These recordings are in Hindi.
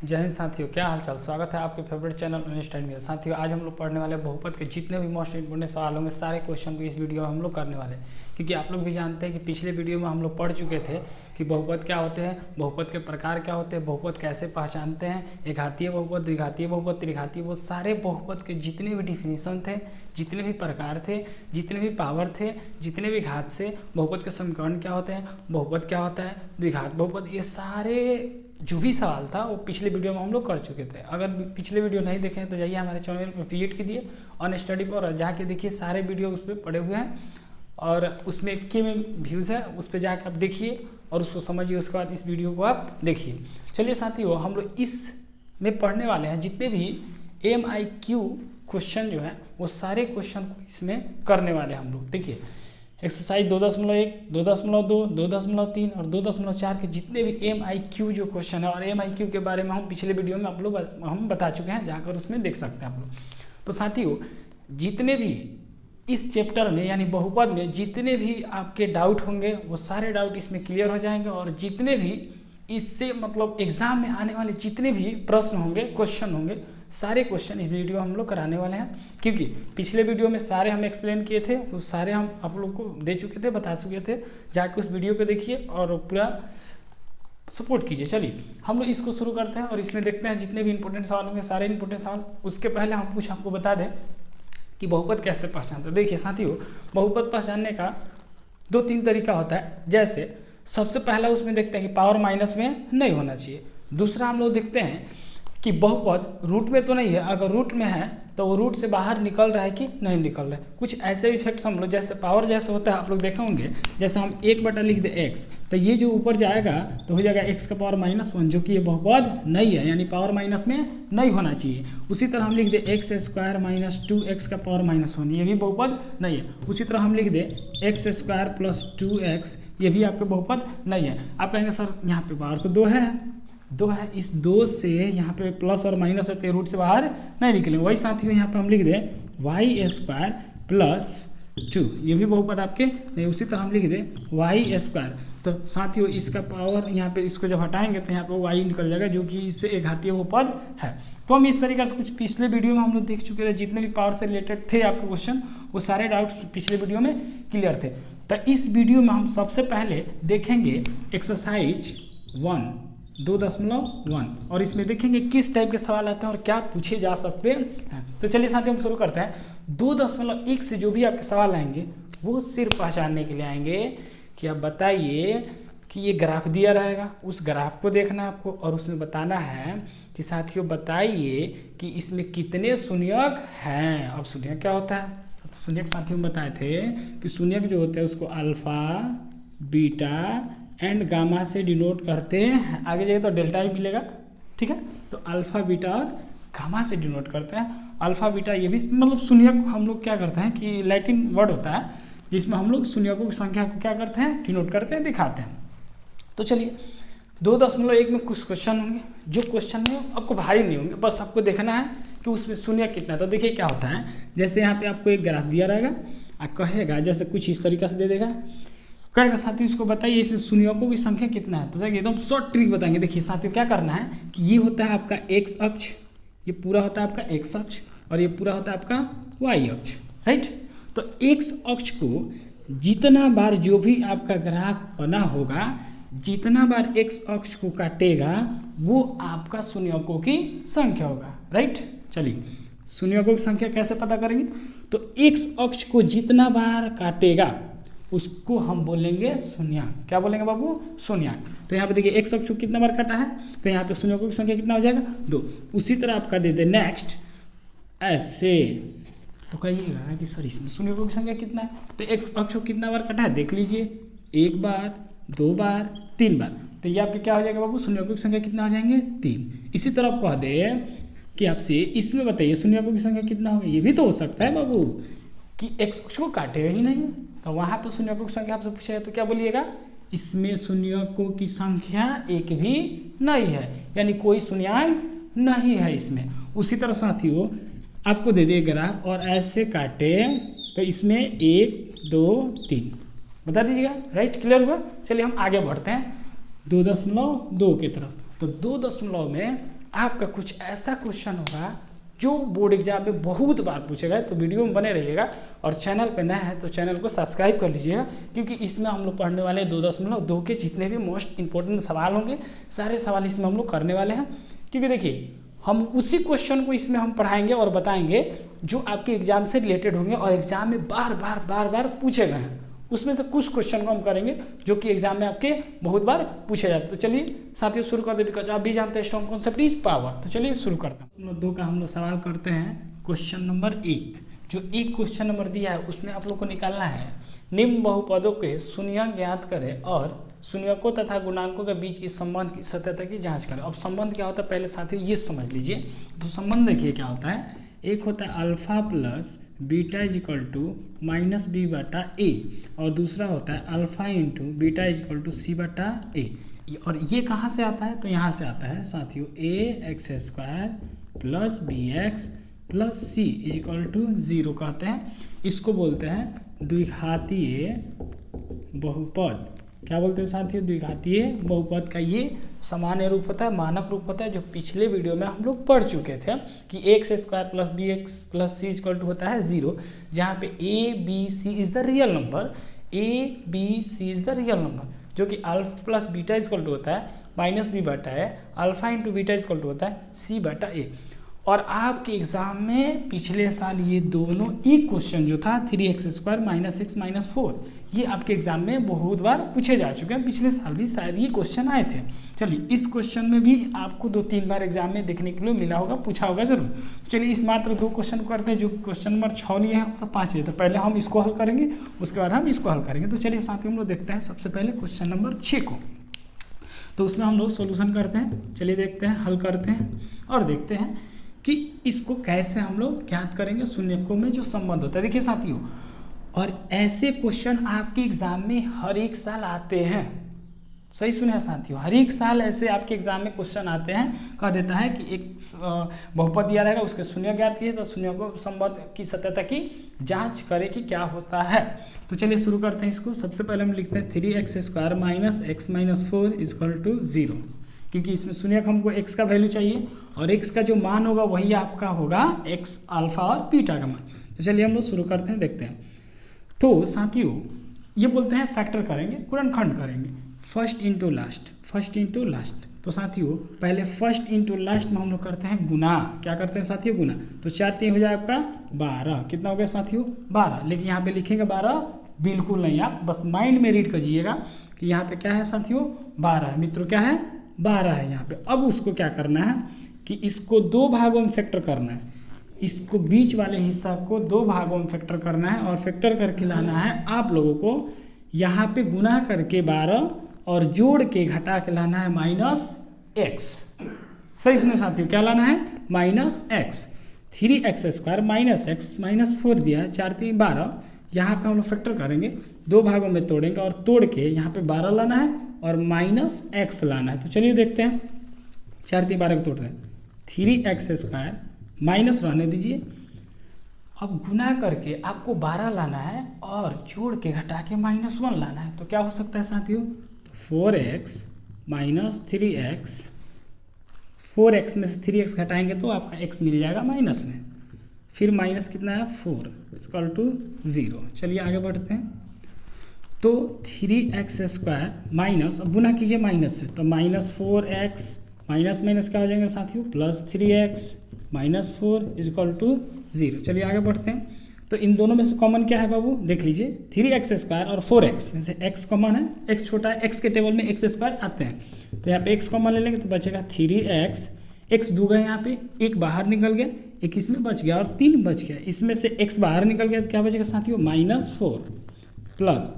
जय हिंद साथियों, क्या हालचाल। स्वागत है आपके फेवरेट चैनल अनस्टैंड में। साथियों, आज हम लोग पढ़ने वाले बहुपद के जितने भी मोस्ट इंपोर्टेंट सवाल होंगे सारे क्वेश्चन को इस वीडियो में हम लोग करने वाले हैं। क्योंकि आप लोग भी जानते हैं कि पिछले वीडियो में हम लोग पढ़ चुके थे कि बहुपद क्या होते हैं, बहुपद के प्रकार क्या होते हैं, बहुपद कैसे पहचानते हैं, एकघातीय बहुपद, द्विघातीय बहुपद, त्रिघातीय बहुपद, सारे बहुपद के जितने भी डिफिनीशन थे, जितने भी प्रकार थे, जितने भी पावर थे, जितने भी घात से बहुपद के समीकरण क्या होते हैं, बहुपद क्या होता है, द्विघात बहुपद, ये सारे जो भी सवाल था वो पिछले वीडियो में हम लोग कर चुके थे। अगर पिछले वीडियो नहीं देखे तो जाइए हमारे चैनल पर विजिट कीजिए ऑन स्टडी पर, और जाके देखिए सारे वीडियो उस पर पड़े हुए हैं और उसमें के व्यूज़ है, उस पर जाकर आप देखिए और उसको समझिए। उसके बाद इस वीडियो को आप देखिए। चलिए साथियों, हम लोग इसमें पढ़ने वाले हैं जितने भी MIQ क्वेश्चन जो है वो सारे क्वेश्चन को इसमें करने वाले हैं हम लोग। देखिए एक्सरसाइज 2.1, 2.2, 2.3 और 2.4 के जितने भी MIQ जो क्वेश्चन है, और MIQ के बारे में हम पिछले वीडियो में हम बता चुके हैं, जाकर उसमें देख सकते हैं आप लोग। तो साथियों, जितने भी इस चैप्टर में यानी बहुपद में जितने भी आपके डाउट होंगे वो सारे डाउट इसमें क्लियर हो जाएंगे, और जितने भी इससे मतलब एग्जाम में आने वाले जितने भी प्रश्न होंगे, क्वेश्चन होंगे, सारे क्वेश्चन इस वीडियो हम लोग कराने वाले हैं। क्योंकि पिछले वीडियो में सारे हम एक्सप्लेन किए थे, वो सारे हम आप लोग को दे चुके थे, बता चुके थे। जाके उस वीडियो पे देखिए और पूरा सपोर्ट कीजिए। चलिए हम लोग इसको शुरू करते हैं और इसमें देखते हैं जितने भी इंपॉर्टेंट सवाल होंगे, सारे इंपॉर्टेंट सवाल। उसके पहले हम कुछ आपको बता दें कि बहुपद कैसे पहचानते हैं। देखिए साथियों, बहुपद पहचानने का 2-3 तरीका होता है। जैसे सबसे पहला उसमें देखते हैं कि पावर माइनस में नहीं होना चाहिए। दूसरा हम लोग देखते हैं कि बहुपद रूट में तो नहीं है, अगर रूट में है तो वो रूट से बाहर निकल रहा है कि नहीं निकल रहा है। कुछ ऐसे इफेक्ट्स हम लोग, जैसे पावर जैसे होता है आप लोग देखे होंगे, जैसे हम 1 लिख दे x, तो ये जो ऊपर जाएगा तो हो जाएगा x का पावर -1, जो कि ये बहुपद नहीं है, यानी पावर माइनस में नहीं होना चाहिए। उसी तरह हम लिख दे x² - 2x का पावर -1, ये भी बहुपद नहीं है। उसी तरह हम लिख दे x² + 2x, ये भी आपके बहुपद नहीं है। आप कहेंगे सर यहाँ पे पावर तो 2 है, इस 2 से यहाँ पे प्लस और माइनस है तो रूट से बाहर नहीं निकले। वही साथियों यहाँ पे हम लिख दें y² + 2, ये भी बहुपद आपके नहीं। उसी तरह हम लिख दें y², तो साथियों इसका पावर यहाँ पे इसको जब हटाएंगे तो यहाँ पे y निकल जाएगा, जो कि इससे एक घातीय बहुपद है। तो हम इस तरीके से कुछ पिछले वीडियो में हम लोग देख चुके थे, जितने भी पावर से रिलेटेड थे आपके क्वेश्चन, वो सारे डाउट्स पिछले वीडियो में क्लियर थे। तो इस वीडियो में हम सबसे पहले देखेंगे एक्सरसाइज 2.1, और इसमें देखेंगे किस टाइप के सवाल आते हैं और क्या पूछे जा सकते हैं। तो चलिए साथियों हम शुरू करते हैं। 2.1 से जो भी आपके सवाल आएंगे वो सिर्फ पहचानने के लिए आएंगे कि आप बताइए कि ये ग्राफ दिया रहेगा, उस ग्राफ को देखना है आपको, और उसमें बताना है कि साथियों बताइए कि इसमें कितने शून्यक हैं। अब शून्यक क्या होता है, शून्यक साथियों में बताए थे कि शून्यक जो होते हैं उसको अल्फा, बीटा एंड गामा से डिनोट करते हैं। आगे जाइए तो डेल्टा ही मिलेगा, ठीक है। तो अल्फा, बीटा और गामा से डिनोट करते हैं। अल्फा, बीटा ये भी मतलब शून्यक हम लोग क्या करते हैं कि लैटिन वर्ड होता है जिसमें हम लोग शून्यकों की संख्या को क्या करते हैं, डिनोट करते हैं, दिखाते हैं। तो चलिए 2.1 में कुछ क्वेश्चन होंगे, जो क्वेश्चन में आपको भारी नहीं होंगे, बस आपको देखना है कि उसमें शून्य कितना है। तो देखिए क्या होता है, जैसे यहाँ पे आपको एक ग्राफ दिया रहेगा, आप कहेगा जैसे कुछ इस तरीके से दे देगा, कहेगा साथियों इसको बताइए इसमें शून्यकों की संख्या कितना है। तो देखिए एकदम शॉर्ट ट्रिक बताएंगे। देखिए साथियों क्या करना है कि ये होता है आपका x अक्ष, ये पूरा होता है आपका x अक्ष, और ये पूरा होता है आपका y अक्ष, राइट। तो x अक्ष को जितना बार जो भी आपका ग्राफ बना होगा, जितना बार x अक्ष को काटेगा वो आपका शून्यकों की संख्या होगा, राइट। चलिए शून्यकों की संख्या कैसे पता करेंगे, तो x अक्ष को जितना बार काटेगा उसको हम बोलेंगे शून्याक। क्या बोलेंगे बाबू, शून्याक। तो यहाँ पे देखिए x अक्ष कितना बार काटा है, तो यहाँ पे शून्यकों की संख्या कितना हो जाएगा, 2। उसी तरह आपका दे दे नेक्स्ट ऐसे, तो कहिएगा कि सर इसमें शून्यकों की संख्या कितना है। तो x अक्ष कितना बार काटा है देख लीजिए, 1 बार, 2 बार, 3 बार। तो ये आपके क्या हो जाएगा बाबू, शून्यकों की संख्या कितना हो जाएंगे, 3। इसी तरह आप कह दे कि आपसे इसमें बताइए शून्यकों की संख्या कितना होगा। ये भी तो हो सकता है बाबू कि x अक्ष को काटेगा ही नहीं, तो वहाँ पर शून्यकों की संख्या आपसे पूछेगा तो क्या बोलिएगा, इसमें शून्यकों की संख्या एक भी नहीं है, यानी कोई शून्यांक नहीं है इसमें। उसी तरह साथियों आपको दे दे ग्राफ और ऐसे काटे तो इसमें 1, 2, 3 बता दीजिएगा, राइट। क्लियर हुआ। चलिए हम आगे बढ़ते हैं 2.2 की तरफ। तो 2 में आपका कुछ ऐसा क्वेश्चन होगा जो बोर्ड एग्जाम में बहुत बार पूछेगा। तो वीडियो में बने रहिएगा और चैनल पे नया है तो चैनल को सब्सक्राइब कर लीजिएगा, क्योंकि इसमें हम लोग पढ़ने वाले 2.2 के जितने भी मोस्ट इंपॉर्टेंट सवाल होंगे सारे सवाल इसमें हम लोग करने वाले हैं। क्योंकि देखिए हम उसी क्वेश्चन को इसमें हम पढ़ाएंगे और बताएंगे जो आपके एग्जाम से रिलेटेड होंगे और एग्जाम में बार बार पूछे गए हैं। उसमें से कुछ क्वेश्चन को हम करेंगे जो कि एग्जाम में आपके बहुत बार पूछे जाते हैं। तो चलिए साथियों शुरू करते हैं, बिकॉज आप भी जानते हैं स्ट्रॉन्ग कॉन्सेप्ट इज पावर। तो चलिए शुरू करते हैं। हम लोग 2 का हम लोग सवाल करते हैं। क्वेश्चन नंबर 1 जो एक क्वेश्चन नंबर दिया है उसमें आप लोग को निकालना है निम्न बहुपदों के शून्यक ज्ञात करें और शून्यकों तथा गुणांकों के बीच की संबंध की सत्यता की जांच करें। अब संबंध क्या होता है पहले साथियों ये समझ लीजिए। तो संबंध देखिए क्या होता है, एक होता है alpha plus beta is equal to minus B बटा ए और दूसरा होता है alpha into beta is equal to C बटा ए। और ये कहाँ से आता है, तो यहाँ से आता है साथियों A X square plus B X plus C is equal to 0 कहते हैं। इसको बोलते हैं द्विघातीय बहुपद। क्या बोलते हैं साथियों, द्विघातीय बहुपद का ये सामान्य रूप होता है, मानक रूप होता है, जो पिछले वीडियो में हम लोग पढ़ चुके थे कि X square plus B X plus C equal to होता है 0, जहाँ पे A B C is the real number, A B C is the real number, जो कि alpha plus beta equal to होता है माइनस बी बटा है, alpha into beta equal to होता है सी बटा ए। और आपके एग्जाम में पिछले साल ये दोनों एक क्वेश्चन जो था 3x square minus X minus 4 ये आपके एग्जाम में बहुत बार पूछे जा चुके हैं। पिछले साल भी शायद ये क्वेश्चन आए थे। चलिए इस क्वेश्चन में भी आपको 2-3 बार एग्जाम में देखने के लिए मिला होगा, पूछा होगा जरूर। चलिए इस मात्र 2 क्वेश्चन को करते हैं जो क्वेश्चन नंबर 6 लिए हैं और 5 लिए। तो पहले हम इसको हल करेंगे उसके बाद हम इसको हल करेंगे। तो चलिए साथ ही हम लोग देखते हैं सबसे पहले क्वेश्चन नंबर 6 को। तो उसमें हम लोग सोल्यूशन करते हैं। चलिए देखते हैं, हल करते हैं और देखते हैं कि इसको कैसे हम लोग ज्ञात करेंगे शून्यकों में जो संबंध होता है। देखिए साथियों, और ऐसे क्वेश्चन आपके एग्जाम में हर एक साल आते हैं। सही सुने साथियों, हर एक साल ऐसे आपके एग्जाम में क्वेश्चन आते हैं। कह देता है कि एक बहुपद दिया रहेगा उसके शून्य ज्ञात कीजिए तो शून्यकों संबंध की सत्यता की जांच करें कि क्या होता है। तो चलिए शुरू करते हैं इसको। सबसे पहले हम लिखते हैं 3x square minus X minus 4 equal to 0, क्योंकि इसमें शून्यक हमको x का वैल्यू चाहिए और x का जो मान होगा वही आपका होगा x अल्फा और बीटा का मान। तो चलिए हम लोग शुरू करते हैं, देखते हैं। तो साथियों ये बोलते हैं फैक्टर करेंगे, गुणनखंड करेंगे, first into last, first into last. तो साथियों पहले फर्स्ट इंटू लास्ट में हम लोग करते हैं गुना। क्या करते हैं साथियों, गुना। तो 4 3 हो जाए आपका 12। कितना हो गया साथियों, 12। लेकिन यहाँ पे लिखेंगे 12 बिल्कुल नहीं, आप बस माइंड में रीड कीजिएगा कि यहाँ पे क्या है साथियों, 12 है मित्रों, क्या है 12 है यहाँ पे। अब उसको क्या करना है कि इसको 2 भागों में फैक्टर करना है, इसको बीच वाले हिस्सा को 2 भागों में फैक्टर करना है और फैक्टर करके लाना है आप लोगों को यहाँ पे गुना करके 12 और जोड़ के घटा के लाना है -x। सही सुने साथियों, क्या लाना है -x। 3x square minus X minus 4 दिया है, 4 3 12। यहाँ पे हम लोग फैक्टर करेंगे, 2 भागों में तोड़ेंगे और तोड़ के यहाँ पे 12 लाना है और -x लाना है। तो चलिए देखते हैं, 4 3 12 को तोड़ते हैं। 3x स्क्वायर माइनस रहने दीजिए, अब गुना करके आपको 12 लाना है और जोड़ के घटा के -1 लाना है। तो क्या हो सकता है साथियों, 4x माइनस 3x, 4x में से 3x घटाएंगे तो आपका x मिल जाएगा माइनस में, फिर माइनस कितना है 4 इक्वल टू 0। चलिए आगे बढ़ते हैं। तो 3x स्क्वायर माइनस, अब गुना कीजिए माइनस से, तो -4x माइनस माइनस क्या हो जाएंगे साथियों, +3x -4 इक्वल टू 0। चलिए आगे बढ़ते हैं। तो इन दोनों में से कॉमन क्या है बाबू, देख लीजिए 3x स्क्वायर और 4x में से x कॉमन है, x छोटा है, x के टेबल में x स्क्वायर आते हैं। तो यहाँ पे x कॉमन ले लेंगे तो बचेगा 3x, x दो गए यहाँ पे, एक बाहर निकल गया, एक इसमें बच गया और 3 बच गया। इसमें से x बाहर निकल गया तो क्या बचेगा साथियों, -4 प्लस,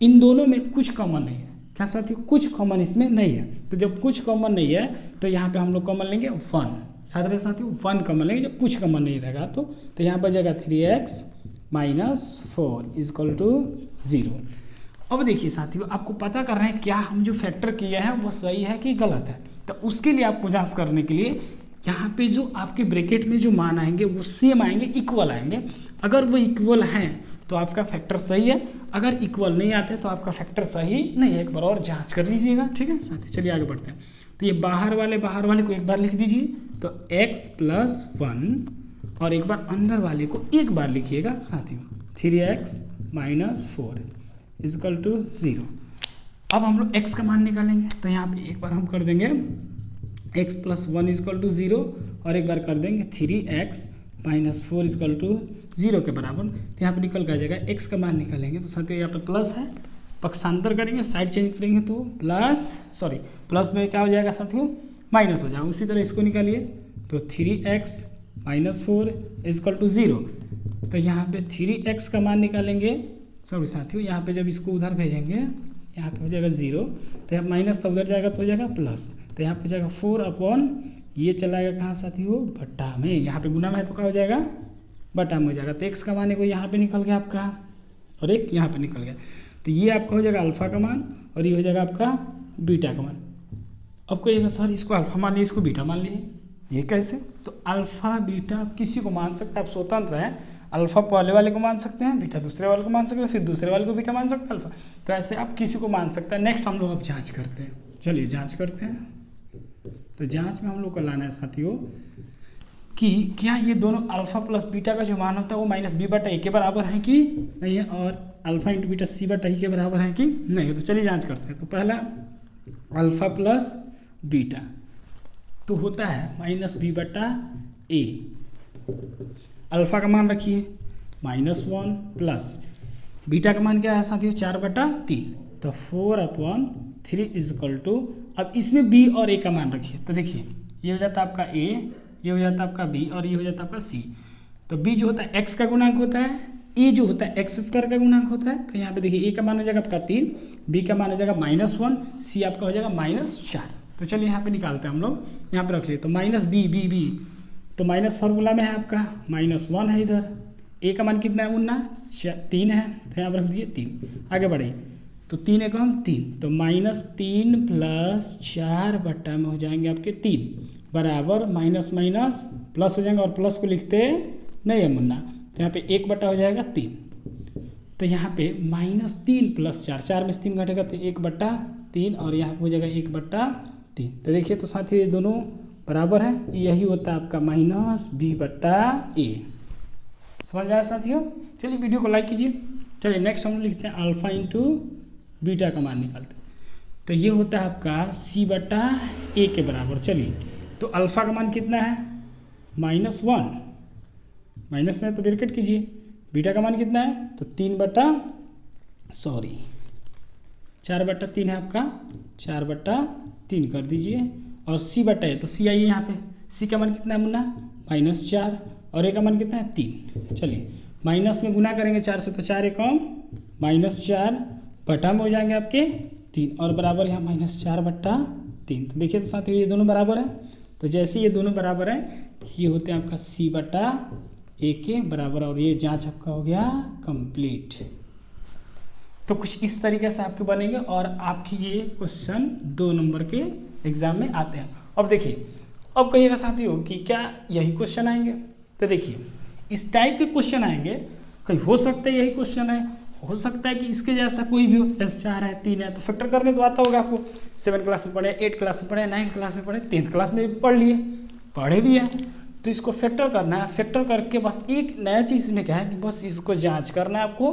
इन दोनों में कुछ कॉमन नहीं है। क्या साथियों, कुछ कॉमन इसमें नहीं है। तो जब कुछ कॉमन नहीं है तो यहाँ पे हम लोग कॉमन लेंगे 1। याद रहे साथियों, 1 कॉमन लेंगे, जब कुछ कॉमन नहीं रहेगा तो यहाँ पर जाएगा 3x -4 इक्वल टू 0। अब देखिए साथियों, आपको पता कर रहे हैं क्या हम जो फैक्टर किए हैं वो सही है कि गलत है। तो उसके लिए आपको जांच करने के लिए यहाँ पे जो आपके ब्रैकेट में जो मान आएंगे वो सेम आएंगे, इक्वल आएंगे। अगर वो इक्वल हैं तो आपका फैक्टर सही है, अगर इक्वल नहीं आते तो आपका फैक्टर सही नहीं है। एक बार और जांच कर लीजिएगा, ठीक है साथी। चलिए आगे बढ़ते हैं। तो ये बाहर वाले को एक बार लिख दीजिए, तो x + 1 और एक बार अंदर वाले को एक बार लिखिएगा साथियों, 3x - 4 = 0। अब हम लोग x का मान निकालेंगे, तो यहाँ पे एक बार हम कर देंगे x + 1 = 0 और एक बार कर देंगे 3x - 4 = 0 के बराबर। तो यहाँ पे निकल कर जाएगा, x का मान निकालेंगे तो साथियों यहाँ पे प्लस है, पक्षांतर करेंगे, साइड चेंज करेंगे तो प्लस में क्या हो जाएगा साथियों, माइनस हो जाएगा। उसी तरह इसको निकालिए, तो 3x - 4 = 0। तो यहाँ पे 3x का मान निकालेंगे, सॉरी साथियों यहाँ पे जब इसको उधर भेजेंगे यहाँ पे हो जाएगा 0, तो यहाँ माइनस तो उधर जाएगा तो हो जाएगा प्लस, तो यहाँ पे हो जाएगा 4 ये चलाएगा कहाँ साथियों, बट्टा में। यहाँ पे गुना में तो क्या हो जाएगा, बटा में हो जाएगा। तो x का मान है यहाँ पे निकल गया आपका और एक यहाँ पे निकल गया, तो ये आपका हो जाएगा अल्फा का मान और ये हो जाएगा आपका बीटा का मान। अब कहिएगा सर इसको अल्फा मान लिए, इसको बीटा मान लिए, ये कैसे? तो अल्फा बीटा आप किसी को मान सकते हैं, आप स्वतंत्र हैं। अल्फा पहले वाले को मान सकते हैं, बीटा दूसरे वाले को मान सकते हैं, फिर दूसरे वाले को बीटा मान सकते हैं, अल्फा। तो ऐसे आप किसी को मान सकते हैं। नेक्स्ट हम लोग अब जाँच करते हैं, चलिए जाँच करते हैं। तो जाँच में हम लोग को लाना है साथियों कि क्या ये दोनों अल्फा प्लस बीटा का जो मान होता है वो -b/a के बराबर है कि नहीं है, और अल्फा × बीटा c/a के बराबर है कि नहीं है। तो चलिए जांच करते हैं। तो पहला अल्फा प्लस बीटा तो होता है -b/a। अल्फा का मान रखिए -1 प्लस बीटा का मान क्या है साथियों, 4/3, तो 4/3 अब इसमें b और a का मान रखिए। तो देखिए ये हो जाता है आपका a, ये हो जाता है आपका b और ये हो जाता है आपका c। तो b जो होता है x का गुणांक होता है, a जो होता है x² का गुणांक होता है। तो यहाँ पे देखिए a का मान हो जाएगा आपका 3, b का मान हो जाएगा -1, c आपका हो जाएगा -4। तो चलिए यहाँ पे निकालते हैं हम लोग, यहाँ पे रख लिए। तो -b तो माइनस फार्मूला में है आपका -1 है इधर, a का मान कितना है मुन्ना, 3 है, तो यहाँ पर रख दीजिए 3। आगे बढ़े तो 3 × 3 तो -3 + 4 बट्टा में हो जाएंगे आपके 3 बराबर माइनस प्लस हो जाएंगे, और प्लस को लिखते नहीं है मुन्ना, तो यहाँ पे 1 बट्टा हो जाएगा 3। तो यहाँ पे -3 + 4, 4 में से 3 घटेगा तो 1/3 और यहाँ पे हो जाएगा 1/3। तो देखिए तो साथियों ये दोनों बराबर है, यही होता है आपका -b/a। समझ आया साथियों? चलिए वीडियो को लाइक कीजिए। चलिए नेक्स्ट हम लिखते हैं अल्फा × बीटा का मान निकालते हैं। तो ये होता है आपका c/a के बराबर। चलिए तो अल्फा का मान कितना है, -1, माइनस में तो ब्रैकेट कीजिए। बीटा का मान कितना है, तो 4/3 है आपका, 4/3 कर दीजिए। और c/a तो c आइए यहाँ पे, c का मान कितना है मुन्ना, -4 और a का मान कितना है 3। चलिए माइनस में गुना करेंगे 4 से, तो 4 एकम -4 बटा में हो जाएंगे आपके 3 और बराबर यहाँ -4/3। तो देखिए तो साथियों ये दोनों बराबर है। तो जैसे ये दोनों बराबर है ये होते हैं आपका c/a के बराबर, और ये जांच आपका हो गया कंप्लीट। तो कुछ इस तरीके से आपके बनेंगे और आपकी ये क्वेश्चन 2 नंबर के एग्जाम में आते हैं। अब देखिए, अब कहिएगा साथियों कि क्या यही क्वेश्चन आएंगे? तो देखिए इस टाइप के क्वेश्चन आएंगे, कहीं हो सकता है यही क्वेश्चन है, हो सकता है कि इसके जैसा कोई भी हो, जैसे 4 है 3 है, तो फैक्टर करने तो आता होगा आपको। 7 क्लास में पढ़े, 8 क्लास में पढ़े, 9 क्लास में पढ़े, 10th क्लास में भी पढ़ लिए, पढ़े भी हैं। तो इसको फैक्टर करना है, फैक्टर करके बस एक नया चीज़ में क्या है कि बस इसको जांच करना है आपको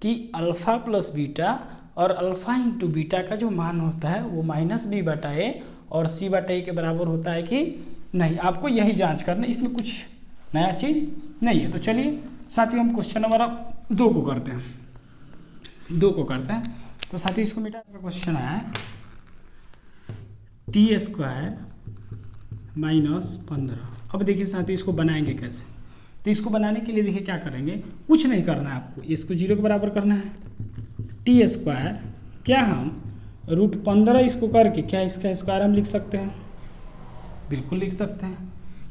कि अल्फा प्लस बीटा और अल्फा × बीटा का जो मान होता है वो -b/a और c/a के बराबर होता है कि नहीं। आपको यही जांच करना है, इसमें कुछ नया चीज़ नहीं है। तो चलिए साथियों हम क्वेश्चन नंबर 2 को करते हैं, 2 को करते हैं। तो साथियों इसको मिटा का क्वेश्चन आया है t² - 15। अब देखिए साथियों इसको बनाएंगे कैसे। तो इसको बनाने के लिए देखिए क्या करेंगे, कुछ नहीं करना है आपको, इसको 0 के बराबर करना है। t² क्या हम √15 इसको करके क्या इसका स्क्वायर हम लिख सकते हैं, बिल्कुल लिख सकते हैं।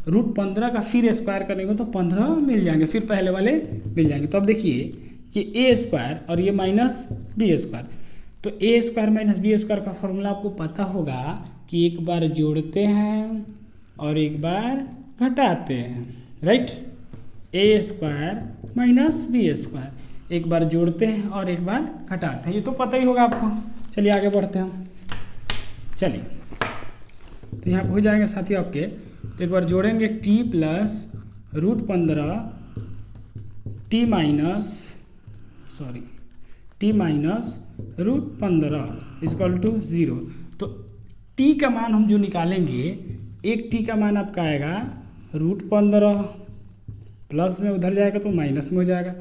√15 का फिर स्क्वायर करेंगे तो 15 मिल जाएंगे, फिर पहले वाले मिल जाएंगे। तो अब देखिए ये a² और ये -b², तो a² - b² का फॉर्मूला आपको पता होगा कि एक बार जोड़ते हैं और एक बार घटाते हैं, राइट। a² - b², एक बार जोड़ते हैं और एक बार घटाते हैं, ये तो पता ही होगा आपको। चलिए आगे बढ़ते हैं। चलिए तो यहाँ पे हो जाएंगे साथियों आपके, तो एक बार जोड़ेंगे t plus √15 t minus √15 equal to 0। तो t का मान हम जो निकालेंगे, एक t का मान आपका आएगा √15, प्लस में उधर जाएगा तो माइनस में हो जाएगा।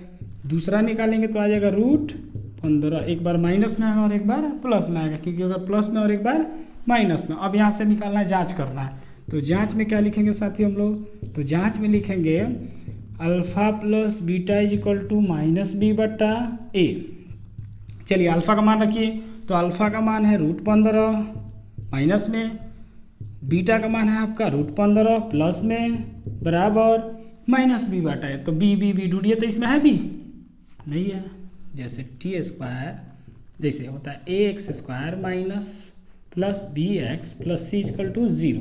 दूसरा निकालेंगे तो आ जाएगा √15, एक बार माइनस में आएगा और एक बार प्लस में आएगा, क्योंकि अगर प्लस में और एक बार माइनस में। अब यहाँ से निकालना है, जांच करना है। तो जांच में क्या लिखेंगे साथियों हम लोग, तो जांच में लिखेंगे alpha plus beta is equal to -b/a। चलिए अल्फ़ा का मान रखिए, तो अल्फ़ा का मान है √15 माइनस में, बीटा का मान है आपका √15 प्लस में, बराबर -b/a। तो b ढूंढिए, तो इसमें है b नहीं है। जैसे t² जैसे होता है ax² minus plus bx plus c equal to 0।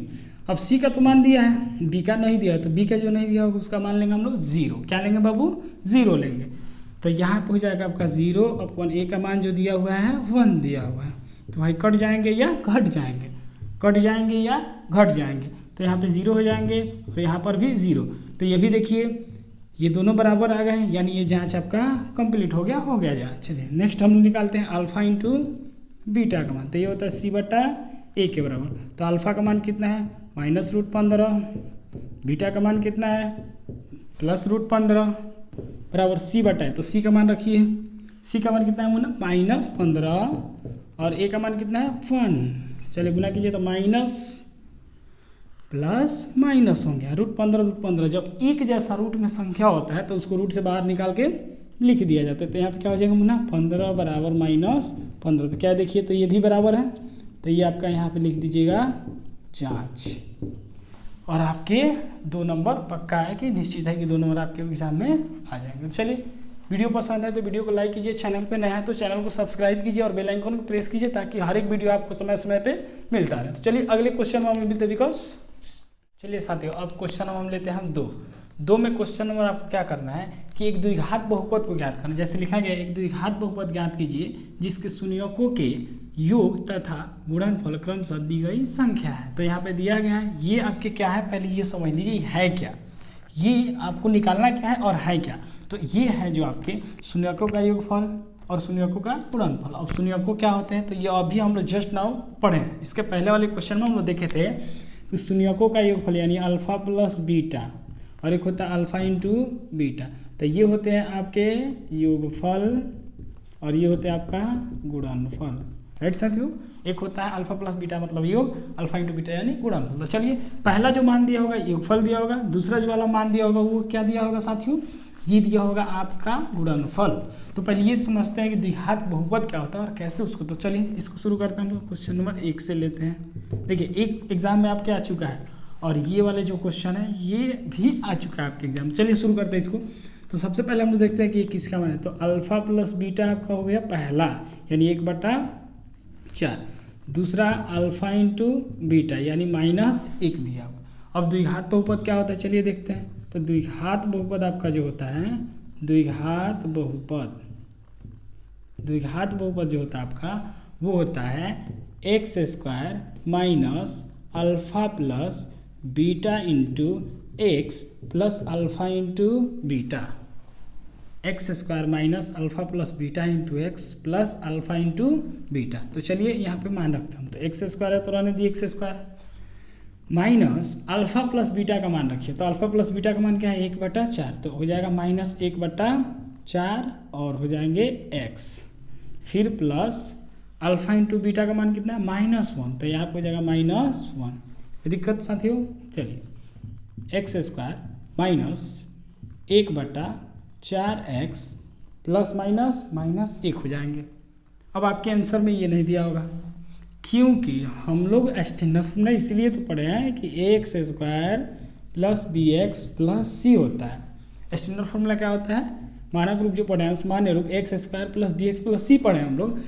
अब c का तो मान दिया है, b का नहीं दिया है, तो b का जो नहीं दिया होगा उसका मान लेंगे हम लोग 0। क्या लेंगे बाबू, 0 लेंगे। तो यहाँ पे हो जाएगा आपका 0/a का मान जो दिया हुआ है 1 दिया हुआ है। तो भाई कट जाएंगे या घट जाएंगे, कट जाएंगे या घट जाएंगे। तो यहाँ पे 0 हो जाएंगे और यहाँ पर भी 0। तो ये भी देखिए ये दोनों बराबर आ गए, यानी ये जांच आपका कंप्लीट हो गया जांच। चलिए नेक्स्ट हम निकालते हैं अल्फ़ा इंटू बीटा का मान। तो ये होता है c/a के बराबर। तो अल्फ़ा का मान कितना है -√15, बीटा का मान कितना है +√15 बराबर c/a। तो c का मान रखिए, c का मान कितना है -15 और a का मान कितना है 1। चलिए गुना कीजिए, तो माइनस प्लस माइनस हो गया √15। जब एक जैसा रूट में संख्या होता है तो उसको रूट से बाहर निकाल के लिख दिया जाता है। तो यहाँ पे क्या हो जाएगा मुन्ना, 15 बराबर -15। तो क्या देखिए, तो ये भी बराबर है, तो ये आपका यहाँ पे लिख दीजिएगा जांच। और आपके 2 नंबर पक्का है कि निश्चित है कि 2 नंबर आपके एग्जाम में आ जाएंगे। चलिए वीडियो पसंद है तो वीडियो को लाइक कीजिए, चैनल पे नया है तो चैनल को सब्सक्राइब कीजिए और बेल आइकन को प्रेस कीजिए, ताकि हर एक वीडियो आपको समय समय पे मिलता रहे। तो चलिए अगले क्वेश्चन में हम मिलते हैं, बिकॉज चलिए साथियों अब क्वेश्चन हम लेते हैं हम 2 में क्वेश्चन नंबर आपको क्या करना है कि एक द्विघात बहुपद को ज्ञात करना। जैसे लिखा गया एक द्विघात बहुपद ज्ञात कीजिए जिसके शून्यकों के योग तथा गुणनफल क्रमशः दी गई संख्या है। तो यहाँ पे दिया गया है, ये आपके क्या है पहले ये समझ लीजिए है क्या, ये आपको निकालना क्या है और है क्या। तो ये है जो आपके शून्यकों का योगफल और शून्यकों का गुणनफल। अब शून्यकों क्या होते हैं, तो ये अभी हम लोग जस्ट नाउ पढ़े हैं। इसके पहले वाले क्वेश्चन में हम लोग देखे थे कि शून्यकों का योगफल यानी अल्फ़ा प्लस बीटा और एक होता है अल्फ़ा इंटू बीटा। तो ये होते हैं आपके योगफल और ये होते हैं आपका गुणनफल, राइट साथियों। एक होता है अल्फ़ा प्लस बीटा मतलब योग, अल्फ़ा इंटू बीटा यानी गुणनफल। तो चलिए पहला जो मान दिया होगा योगफल दिया होगा, दूसरा जो वाला मान दिया होगा वो क्या दिया होगा साथियों, ये दिया होगा आपका गुणनफल। तो पहले ये समझते हैं कि द्विघात बहुपद क्या होता है और कैसे उसको। तो चलिए इसको शुरू करते हैं हम लोग। क्वेश्चन नंबर 1 से लेते हैं। देखिए एक एग्जाम में आपके आ चुका है और ये वाले जो क्वेश्चन है ये भी आ चुका है आपके एग्जाम में। चलिए शुरू करते हैं इसको। तो सबसे पहले हम लोग देखते हैं कि ये किसका मान है। तो अल्फ़ा प्लस बीटा आपका हो गया पहला यानी 1/4। दूसरा अल्फ़ा इंटू बीटा यानी -1 दिया हुआ। अब द्विघात बहुपद क्या होता है चलिए देखते हैं। तो द्विघात बहुपद आपका जो होता है द्विघात बहुपद जो होता है आपका वो होता है x² minus alpha plus beta into x plus alpha into beta. x² minus alpha plus beta into x plus alpha into beta. तो चलिए यहाँ पे मान रखते हैं। तो x² है तो रहने दी x² minus alpha plus beta का मान रखिए। तो अल्फ़ा प्लस बीटा का मान क्या है 1/4। तो हो जाएगा -1/4 और हो जाएंगे x, फिर प्लस अल्फ़ा इंटू बीटा का मान कितना है -1। तो यहाँ पर हो जाएगा -1। दिक्कत साथियों। चलिए x² माइनस 1/4x प्लस -1 हो जाएंगे। अब आपके आंसर में ये नहीं दिया होगा क्योंकि हम लोग स्टैंडर्ड फॉर्मूला इसलिए तो पढ़े हैं कि x² plus bx plus c होता है। स्टैंडर्ड फॉर्मूला क्या होता है, मानक रूप जो पढ़े हैं सामान्य रूप x² plus bx plus c पढ़े हैं हम लोग।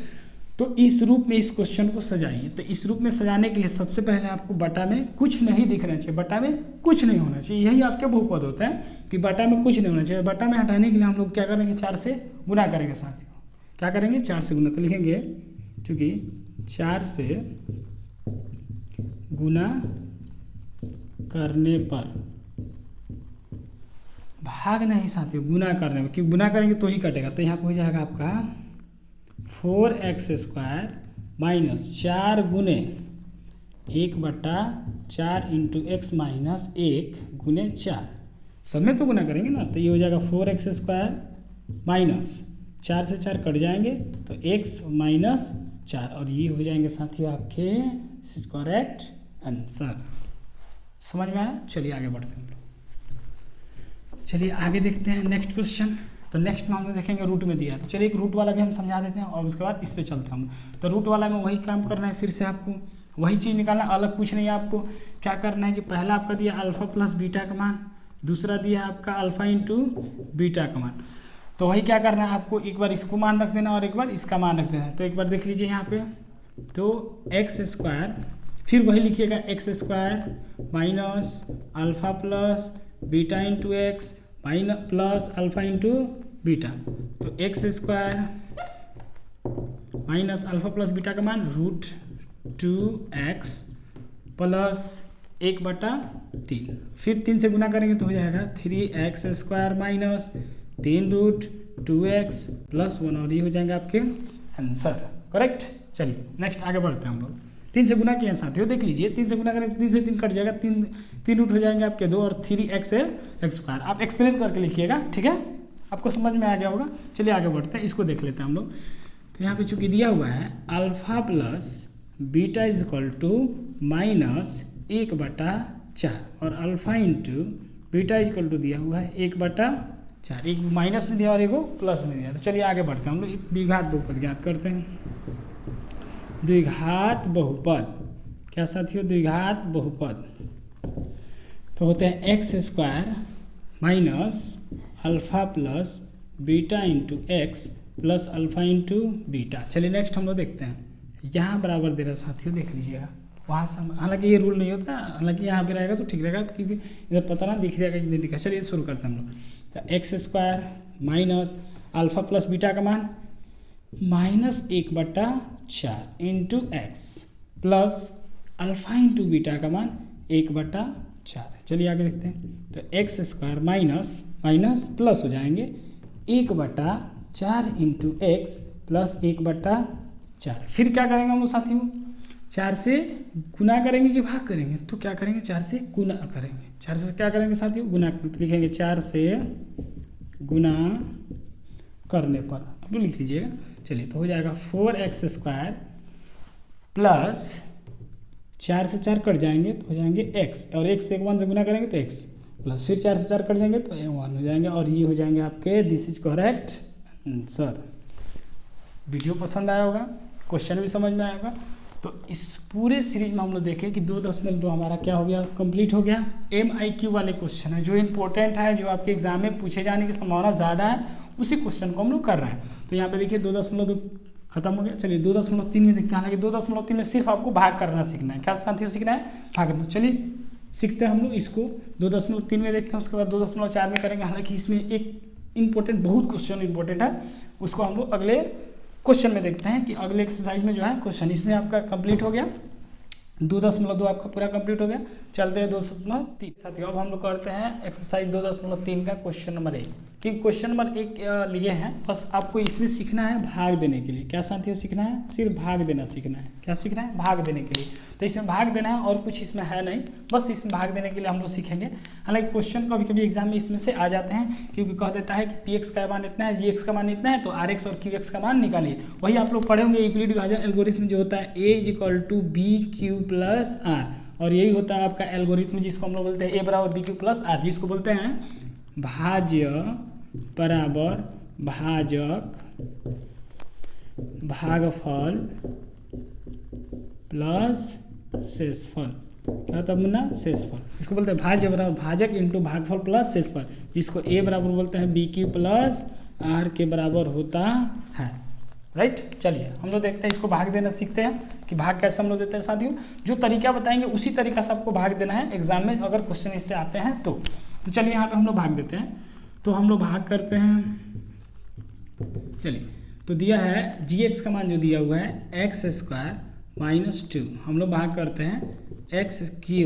तो इस रूप में इस क्वेश्चन को सजाइए। तो इस रूप में सजाने के लिए सबसे पहले आपको बटा में कुछ नहीं दिखना चाहिए, बटा में कुछ नहीं होना चाहिए। यही आपके बहुपद होता है कि बटा में कुछ नहीं होना चाहिए। बटा में हटाने के लिए हम लोग क्या करेंगे 4 से गुना करेंगे साथियों। क्या करेंगे 4 से गुना। तो लिखेंगे चूँकि 4 से गुना करने पर, भाग नहीं साथियों, गुना करने में, क्योंकि गुना करेंगे तो ही कटेगा। तो यहाँ पे हो जाएगा आपका 4x² माइनस 4 गुने 1/4 इंटू x माइनस 1 गुने 4, सब में तो गुना करेंगे ना। तो ये हो जाएगा 4x² माइनस 4 से 4 कट जाएंगे तो x माइनस 4, और ये हो जाएंगे साथियों आपके, दिस इज करेक्ट आंसर। समझ में आया? चलिए आगे बढ़ते हैं। चलिए आगे देखते हैं नेक्स्ट क्वेश्चन। तो नेक्स्ट में हम लोग देखेंगे रूट में दिया है, तो चलिए एक रूट वाला भी हम समझा देते हैं और उसके बाद इस पे चलते हैं हम। तो रूट वाला में वही काम करना है, फिर से आपको वही चीज़ निकालना, अलग कुछ नहीं है। आपको क्या करना है कि पहला आपका दिया अल्फा प्लस बीटा का मान, दूसरा दिया आपका अल्फा इंटू बीटा का मान। तो वही क्या करना है आपको, एक बार इसको मान रख देना और एक बार इसका मान रख देना है। तो एक बार देख लीजिए यहाँ पे, तो x², फिर वही लिखिएगा x² minus alpha plus beta into x minus plus alpha into beta. तो x² minus alpha plus beta का मान √2x प्लस 1/3, फिर 3 से गुना करेंगे तो हो जाएगा 3x² माइनस 3√2x प्लस 1, और ये हो जाएंगे आपके आंसर। करेक्ट। चलिए नेक्स्ट आगे बढ़ते हैं हम लोग। 3 से गुना किए साथियों, देख लीजिए 3 से गुना करेंगे 3 से 3 कट जाएगा, 3 रूट हो जाएंगे आपके 2 और 3x है x²। आप एक्सप्लेन करके लिखिएगा, ठीक है, आपको समझ में आ गया होगा। चलिए आगे बढ़ते हैं, इसको देख लेते हैं हम लोग। तो यहाँ पे चूंकि दिया हुआ है alpha plus beta is equal to minus 1/4 और alpha into beta is equal to दिया हुआ है 1/4, एक माइनस में दिया और एक प्लस में दिया। तो चलिए आगे बढ़ते हैं हम लोग, द्विघात बहुपद ज्ञात करते हैं। द्विघात बहुपद क्या साथियों, द्विघात बहुपद तो होते हैं x² minus alpha plus beta into x plus alpha into beta. चलिए नेक्स्ट हम लोग देखते हैं, यहाँ बराबर दे रहा साथियों, देख लीजिएगा वहाँ से, हालांकि ये रूल नहीं होता, हालांकि यहाँ पे रहेगा तो ठीक रहेगा क्योंकि इधर पता ना दिख रहेगा कि नहीं दिखा। चलिए शुरू करते हैं हम लोग। तो x² minus alpha plus beta का मान -1/4 into x plus alpha into beta का मान 1/4। चलिए आगे देखते हैं। तो x² माइनस प्लस हो जाएंगे 1/4 इंटू एक्स प्लस 1/4। फिर क्या करेंगे हम लोग साथियों, 4 से गुना करेंगे कि भाग करेंगे, तो क्या करेंगे 4 से गुना करेंगे। 4 से क्या करेंगे साथियों, गुना लिखेंगे, 4 से गुना करने पर अब लिख लीजिएगा। चलिए तो हो जाएगा 4x² प्लस 4 से 4 कट जाएंगे तो हो जाएंगे x, और x से 1 से गुना करेंगे तो x प्लस फिर 4 से 4 कट जाएंगे तो 1 हो जाएंगे, और ये हो जाएंगे आपके, this is correct answer. Video पसंद आया होगा, क्वेश्चन भी समझ में आएगा। तो इस पूरे सीरीज में हम लोग देखें कि 2.2 हमारा क्या हो गया, कंप्लीट हो गया। MIQ वाले क्वेश्चन है जो इंपॉर्टेंट है, जो आपके एग्जाम में पूछे जाने की संभावना ज़्यादा है, उसी क्वेश्चन को हम लोग कर रहे हैं। तो यहाँ पे देखिए 2.2 खत्म हो गया। चलिए 2.3 में देखते हैं। हालांकि 2.3 में सिर्फ आपको भाग करना सीखना है। क्या साथियों सीखना है, भाग करना। चलिए सीखते हैं हम लोग इसको। 2.3 में देखते हैं, उसके बाद 2.4 में करेंगे। हालांकि इसमें एक इंपॉर्टेंट, बहुत क्वेश्चन इंपॉर्टेंट है, उसको हम लोग अगले क्वेश्चन में देखते हैं कि अगले एक्सरसाइज में जो है क्वेश्चन, इसमें आपका कंप्लीट हो गया। 2.2 आपका पूरा कंप्लीट हो गया। चलते हैं 2.3 साथियों। अब हम लोग करते हैं एक्सरसाइज 2.3 का क्वेश्चन नंबर 1। कि क्वेश्चन नंबर 1 लिए हैं, बस आपको इसमें सीखना है भाग देने के लिए। क्या साथियों सीखना है, सिर्फ भाग देना सीखना है। क्या सीखना है, भाग देने के लिए। तो इसमें भाग देना है, और कुछ इसमें है नहीं, बस इसमें भाग देने के लिए हम लोग सीखेंगे। हालांकि क्वेश्चन कभी कभी एग्जाम में इसमें से आ जाते हैं, क्योंकि कह देता है कि px का मान इतना है, gx का मान इतना है, तो rx और qx का मान निकालिए। वही आप लोग पढ़े होंगे यूक्लिड विभाजन एल्गोरिथम, जो होता है a = bq + r, और यही होता है आपका एल्गोरिथम जिसको हम लोग बोलते हैं a = bq + r, जिसको बोलते हैं भाज्य बराबर भाजक भागफल प्लस शेषफल। क्या होता है मुन्ना, शेषफल। इसको बोलते हैं भाज्य बराबर भाजक इंटू भागफल प्लस शेषफल, जिसको a बराबर बोलते हैं bq + r के बराबर होता है। राइट। चलिए हम लोग देखते हैं, इसको भाग देना सीखते हैं कि भाग कैसे हम लोग देते हैं साथियों। जो तरीका बताएंगे उसी तरीका से आपको भाग देना है एग्जाम में, अगर क्वेश्चन इससे आते हैं तो चलिए यहाँ पे हम लोग भाग देते हैं। तो हम लोग भाग करते हैं। चलिए तो दिया है gx का मान जो दिया हुआ है x² - 2, हम लोग भाग करते हैं x³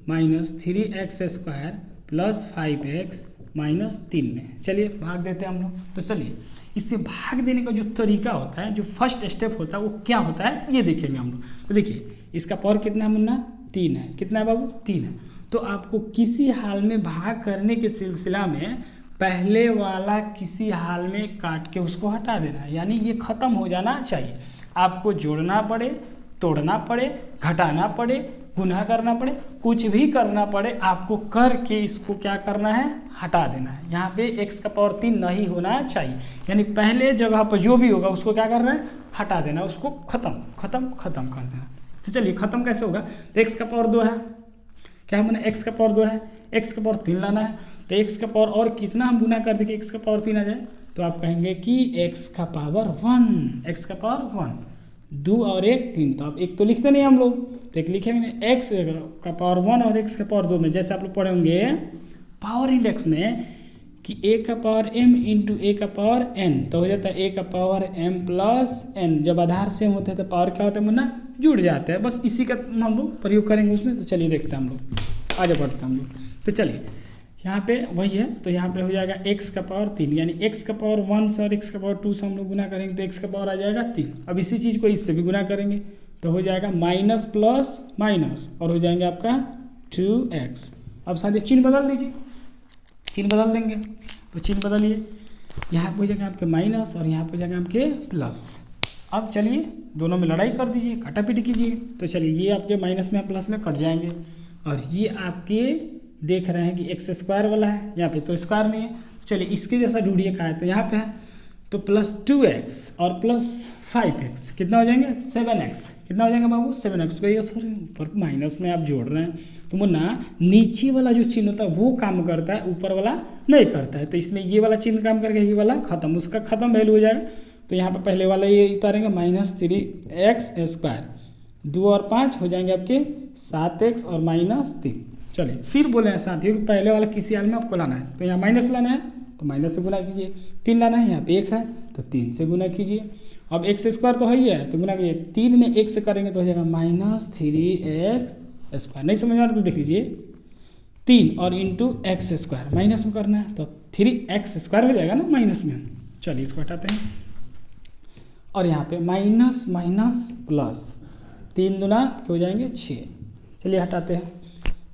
-3x² + 5x -3 में। चलिए भाग देते हैं हम लोग। तो चलिए इससे भाग देने का जो तरीका होता है, जो फर्स्ट स्टेप होता है वो क्या होता है ये देखेंगे हम लोग। तो देखिए इसका पावर कितना है मुन्ना, 3 है। कितना है बाबू, 3 है। तो आपको किसी हाल में भाग करने के सिलसिला में पहले वाला किसी हाल में काट के उसको हटा देना है, यानी ये खत्म हो जाना चाहिए। आपको जोड़ना पड़े, तोड़ना पड़े, घटाना पड़े, गुना करना पड़े, कुछ भी करना पड़े, आपको करके इसको क्या करना है, हटा देना है। यहाँ पे x का पावर 3 नहीं होना चाहिए, यानी पहले जगह पर जो भी होगा उसको क्या करना है, हटा देना, उसको खत्म खत्म खत्म कर देना। तो चलिए खत्म कैसे होगा, तो x का पावर 2 है, क्या मैंने x का पावर 2 है, x का पावर 3 लाना है। तो x का पावर और कितना हम गुना कर दें कि x का पावर 3 आ जाए, तो आप कहेंगे कि x का पावर 1, x का पावर 1, 2 और 1 3, तो आप एक तो लिखते नहीं हम लोग, तो एक लिखेंगे x का पावर 1 और x का पावर 2 में। जैसे आप लोग पढ़े होंगे पावर इंडेक्स में कि a का पावर m इंटू a का पावर n, तो हो जाता है a का पावर m प्लस n। जब आधार सेम होते हैं तो पावर क्या होता है मुन्ना, जुड़ जाते हैं। बस इसी का हम लोग प्रयोग करेंगे उसमें। तो चलिए देखते हैं हम लोग, आगे बढ़ते हैं हम लोग। तो चलिए यहाँ पे वही है, तो यहाँ पे हो जाएगा x का पावर 3, यानी x का पावर 1 से और x का पावर 2 से हम लोग गुना करेंगे तो x का पावर आ जाएगा 3। अब इसी चीज़ को इससे भी गुना करेंगे तो हो जाएगा माइनस प्लस माइनस और हो जाएंगे आपका 2x। अब साथ ही चिन्ह बदल दीजिए, चिन्ह बदल देंगे, तो चिन्ह बदलिए, यहाँ पे हो जाएगा आपके माइनस और यहाँ पे हो जाएगा आपके प्लस। अब चलिए दोनों में लड़ाई कर दीजिए, काटापीटी कीजिए। तो चलिए ये आपके माइनस में प्लस में कट जाएंगे और ये आपके देख रहे हैं कि x² वाला है, यहाँ पे तो स्क्वायर नहीं है। तो चलिए इसके जैसा ढूंढिए कहाँ है, तो यहाँ पे है, तो प्लस 2x और प्लस 5x कितना हो जाएंगे, 7x। कितना हो जाएगा बाबू, 7x। तो ये सर ऊपर माइनस में आप जोड़ रहे हैं, तो मुन्ना नीचे वाला जो चिन्ह होता है वो काम करता है, ऊपर वाला नहीं करता है। तो इसमें ये वाला चिन्ह काम करके ये वाला खत्म, उसका खत्म वैल्यू हो जाएगा। तो यहाँ पर पहले वाला ये उतारेंगे -3x², 2 और 5 हो जाएंगे आपके 7x और -3। चलिए फिर बोले हैं साथियों कि पहले वाला किसी हाल में आपको लाना है, तो यहाँ माइनस लाना है तो माइनस से गुना कीजिए, 3 लाना है, यहाँ पे 1 है तो 3 से गुना कीजिए। अब x² तो है ही है, तो गुना कीजिए, 3 में 1 से करेंगे तो हो जाएगा -3x²। नहीं समझ में आ रहा तो देख लीजिए, 3 और इंटू x² माइनस में करना है तो 3x² हो जाएगा ना माइनस में। चलिए इसको हटाते हैं और यहाँ पे माइनस माइनस प्लस, 3 दूना हो जाएंगे 6। चलिए हटाते हैं,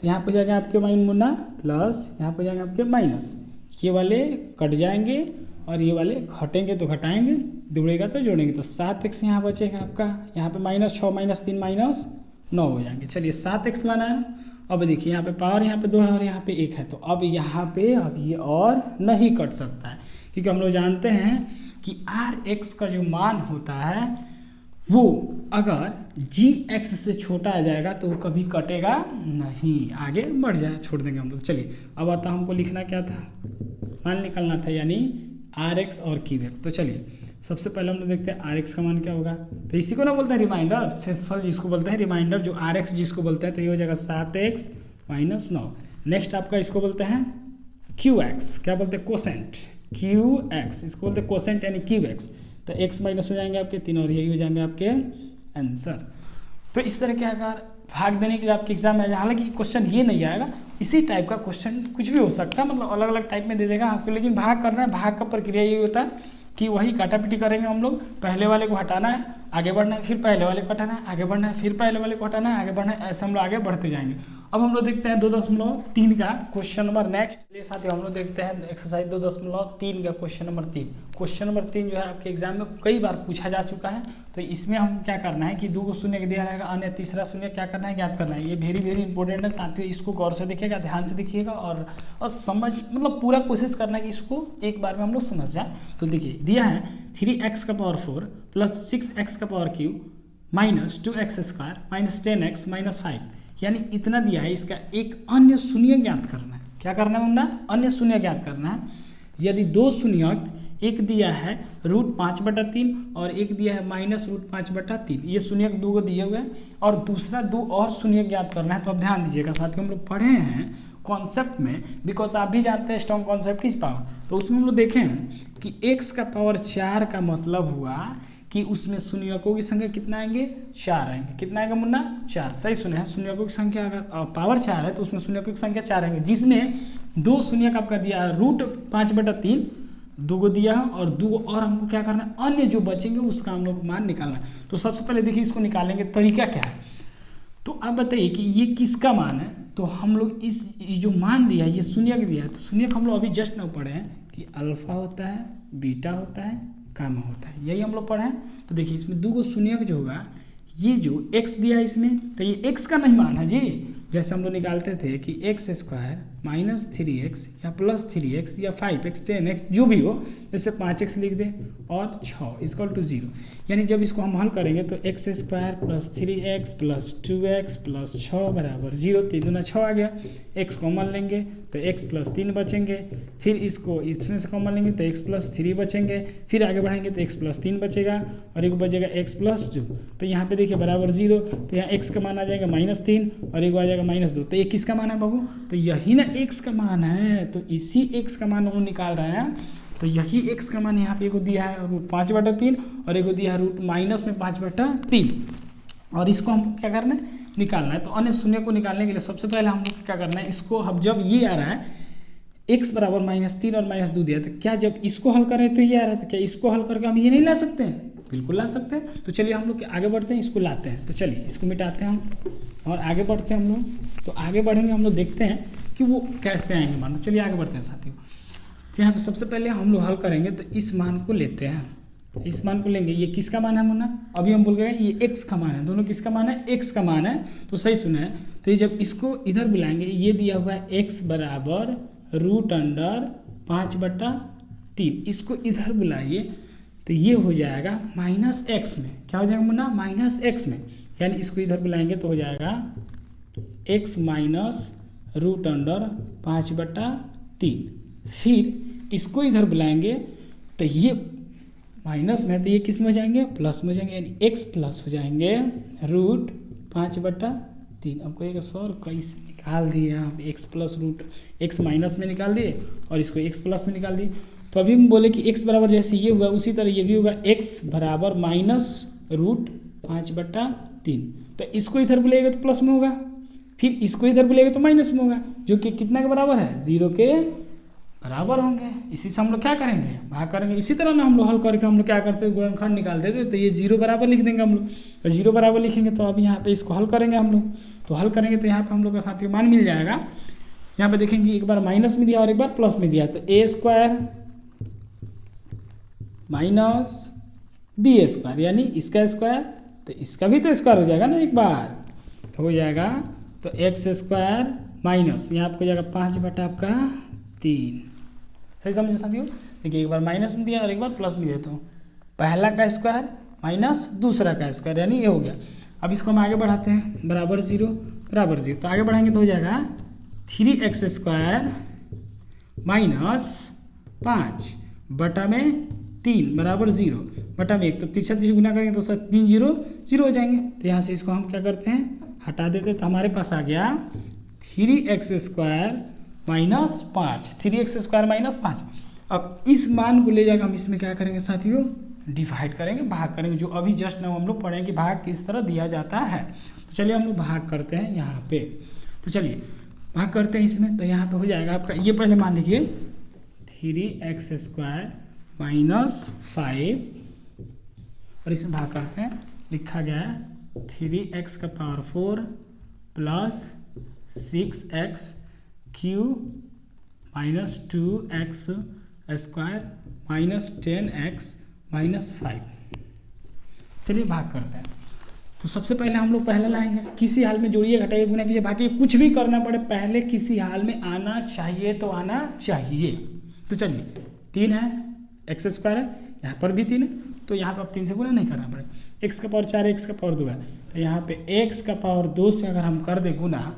तो यहाँ पे जाएंगे आपके मुन्ना प्लस, यहाँ पे जाएंगे आपके माइनस, ये वाले कट जाएंगे और ये वाले घटेंगे तो घटाएंगे, जुड़ेगा तो जोड़ेंगे, तो 7x यहाँ बचेगा आपका। यहाँ पे -6 -3 -9 हो जाएंगे। चलिए 7x लाना है। अब देखिए यहाँ पे पावर यहाँ पे 2 है और यहाँ पे 1 है, तो अब यहाँ पे अब ये और नहीं कट सकता है, क्योंकि हम लोग जानते हैं कि Rx का जो मान होता है वो अगर Gx से छोटा आ जाएगा तो वो कभी कटेगा नहीं, आगे बढ़ जाए, छोड़ देंगे हम लोग। चलिए अब आता हमको लिखना क्या था, मान निकालना था, यानी Rx और Qx। तो चलिए सबसे पहले हम लोग देखते हैं Rx का मान क्या होगा, तो इसी को ना बोलते हैं रिमाइंडर, शेषफल जिसको बोलते हैं, रिमाइंडर जो Rx जिसको बोलते हैं, तो ये हो जाएगा 7x -9। नेक्स्ट आपका इसको बोलते हैं Qx, क्या बोलते हैं, कोसेंट, Qx इसको बोलते हैं कोसेंट यानी Qx। तो x माइनस हो जाएंगे आपके 3 और यही हो जाएंगे आपके आंसर। तो इस तरह के अगर भाग देने के लिए आपके एग्जाम में, हालांकि क्वेश्चन ये नहीं आएगा, इसी टाइप का क्वेश्चन कुछ भी हो सकता है, मतलब अलग अलग टाइप में दे देगा आपको, लेकिन भाग करना है। भाग का प्रक्रिया ये होता है कि वही काटापीटी करेंगे हम लोग, पहले वाले को हटाना है, आगे बढ़ना है, फिर पहले वाले को हटाना है, आगे बढ़ना है, फिर पहले वाले को हटाना है, आगे बढ़ना है, ऐसे हम लोग आगे बढ़ते जाएंगे। अब हम लोग देखते हैं 2.3 का क्वेश्चन नंबर नेक्स्ट। चलिए साथियों हम लोग देखते हैं एक्सरसाइज 2.3 का क्वेश्चन नंबर 3। क्वेश्चन नंबर 3 जो है आपके एग्जाम में कई बार पूछा जा चुका है, तो इसमें हम क्या करना है कि 2 को शून्य दिया रहेगा, अन्य तीसरा शून्य क्या करना है, ज्ञात करना है। ये वेरी इंपॉर्टेंट है साथियों, इसको गौर से देखिएगा, ध्यान से देखिएगा और समझ, मतलब पूरा कोशिश करना है कि इसको एक बार में हम लोग समझ जाए। तो देखिए दिया है 3x का पावर 4 प्लस 6x का पावर क्यूब -2x² -10x -5, यानी इतना दिया है। इसका एक अन्य शून्य ज्ञात करना है। क्या करना है मुन्ना, अन्य शून्य ज्ञात करना है। यदि 2 शून्यक, एक दिया है √5/3 और एक दिया है -√5/3, ये शून्यक 2 को दिए हुए हैं और दूसरा 2 और शून्य ज्ञात करना है। तो अब ध्यान दीजिएगा साथियों, हम लोग पढ़े हैं कॉन्सेप्ट में, बिकॉज आप भी जानते हैं स्ट्रॉन्ग कॉन्सेप्ट किस पावर, तो उसमें हम लोग देखें कि x का पावर 4 का मतलब हुआ कि उसमें शून्यकों की संख्या कितना आएंगे, 4 आएंगे। कितना आएगा मुन्ना, 4। सही सुने हैं, शून्यकों की संख्या अगर पावर 4 है तो उसमें शून्यकों की संख्या 4 आएंगे, जिसमें 2 शून्य का आपका दिया √5/3 2 को दिया है और 2 और हमको क्या करना है, अन्य जो बचेंगे उसका हम लोग मान निकालना है। तो सबसे पहले देखिए इसको निकालेंगे, तरीका क्या है। तो आप बताइए कि ये किसका मान है। तो हम लोग ये जो मान दिया है ये शून्य का दिया है, तो शून्य का हम लोग अभी जस्ट न पढ़े हैं कि अल्फा होता है, बीटा होता है, गामा होता है, यही हम लोग पढ़े हैं। तो देखिए इसमें 2 शून्य जो होगा, ये जो x दिया है इसमें, तो ये x का नहीं मान है जी। जैसे हम लोग निकालते थे कि x² - 3x या +3x या 5x 10x जो भी हो, जैसे 5x लिख दे और 6 = 0। यानी जब इसको हम हल करेंगे तो x² + 3x + 2x + 6 = 0। 3 दूना 6 आ गया। x कॉमन लेंगे तो x + 3 बचेंगे, फिर इसको इसमें से कॉमन लेंगे तो x + 3 बचेंगे, फिर आगे बढ़ाएंगे तो x + 3 बचेगा और एक बचेगा x + 2। तो यहाँ पे देखिए बराबर 0, तो यहाँ x का मान आ जाएगा -3 और एक आ जाएगा -2। तो ये किसका मान है बाबू, तो यही ना x का मान है। तो इसी x का मान हम निकाल रहे हैं। तो यही x का मान यहाँ पे एक दिया है √5/3 और एक दिया है -5/3 और इसको हम क्या करना है, निकालना है। तो अन्य शून्य को निकालने के लिए सबसे पहले हम लोग क्या करना है, इसको हम जब ये आ रहा है x = -3 और -2 दिया, तो क्या जब इसको हल करें तो ये आ रहा है, तो क्या इसको हल करके हम ये नहीं ला सकते हैं, बिल्कुल ला सकते हैं। तो चलिए हम लोग आगे बढ़ते हैं, इसको लाते हैं। तो चलिए इसको मिटाते हैं हम और आगे बढ़ते हैं हम लोग। तो आगे बढ़ेंगे हम लोग, देखते हैं कि वो कैसे आएंगे मान। तो चलिए आगे बढ़ते हैं साथियों। तो यहाँ पे सबसे पहले हम लोग हल करेंगे, तो इस मान को लेते हैं, इस मान को लेंगे। ये किसका मान है मुन्ना, अभी हम बोल गए ये x का मान है, दोनों किसका मान है, x का मान है। तो सही सुना है। तो ये जब इसको इधर बुलाएंगे, ये दिया हुआ है x = √5/3, इसको इधर बुलाइए तो ये हो जाएगा -x में। क्या हो जाएगा मुन्ना, -x में। यानी इसको इधर बुलाएंगे तो हो जाएगा x - √5/3। फिर इसको इधर बुलाएंगे तो ये माइनस में, तो ये किस में हो जाएंगे, प्लस में हो जाएंगे, यानी x प्लस हो जाएंगे √5/3। अब कोई सर कैसे निकाल दिए आप, x प्लस x माइनस में निकाल दिए और इसको x प्लस में निकाल दिए। तो अभी हम बोले कि x बराबर जैसे ये हुआ उसी तरह ये भी होगा, x बराबर -√5/3। तो इसको इधर बुलाएगा तो प्लस में होगा, फिर इसको इधर बुलाएगा तो माइनस में होगा, जो कि कितना के बराबर है, 0 के बराबर होंगे। इसी से हम लोग क्या करेंगे, भाग करेंगे। इसी तरह ना हम लोग हल करके हम लोग क्या करते हैं, गुणनखंड निकाल देते। तो ये 0 बराबर लिख देंगे हम लोग, और 0 बराबर लिखेंगे तो अब यहाँ पे इसको हल करेंगे हम लोग। तो हल करेंगे तो यहाँ पे हम लोग का साथियों मान मिल जाएगा। यहाँ पे देखेंगे एक बार माइनस में दिया और एक बार प्लस में दिया, तो a² - b² यानी इसका स्क्वायर, तो इसका भी तो स्क्वायर हो जाएगा ना एक बार, तो हो जाएगा तो x² माइनस यहाँ आपको जाएगा 5/3। सही समझे साथियों। देखिए एक बार माइनस में दिया और एक बार प्लस में दिया, तो पहला का स्क्वायर माइनस दूसरा का स्क्वायर, यानी ये हो गया। अब इसको हम आगे बढ़ाते हैं, बराबर 0 बराबर 0। तो आगे बढ़ाएंगे तो हो जाएगा 3x² - 5/3 बराबर 0 बटा में 1। तो 3 गुना करेंगे तो 3 0 0 हो जाएंगे। तो यहाँ से इसको हम क्या करते हैं, हटा देते। तो हमारे पास आ गया 3x² - 5, 3x² - 5। अब इस मान को ले जाकर हम इसमें क्या करेंगे साथियों, डिवाइड करेंगे, भाग करेंगे, जो अभी जस्ट ना हम लोग पढ़ेंगे कि भाग किस तरह दिया जाता है। तो चलिए हम लोग भाग करते हैं यहाँ पे। तो चलिए भाग करते हैं इसमें। तो यहाँ पे हो जाएगा आपका, ये पहले मान लीजिए 3x² - 5 और इसमें भाग करते हैं। लिखा गया है 3x⁴ + 6x³ - 2x² - 10x - 5। चलिए भाग करते हैं। तो सबसे पहले हम लोग पहले लाएंगे, किसी हाल में जोड़िए घटाइए गुना कीजिए, बाकी कुछ भी करना पड़े पहले किसी हाल में आना चाहिए, तो आना चाहिए। तो चलिए 3 है, x² है, यहाँ पर भी 3 है, तो यहाँ पर अब 3 से गुना नहीं करना पड़े। x⁴ x⁴ 2 है, तो यहाँ पे x⁴ से अगर हम कर दे गुना,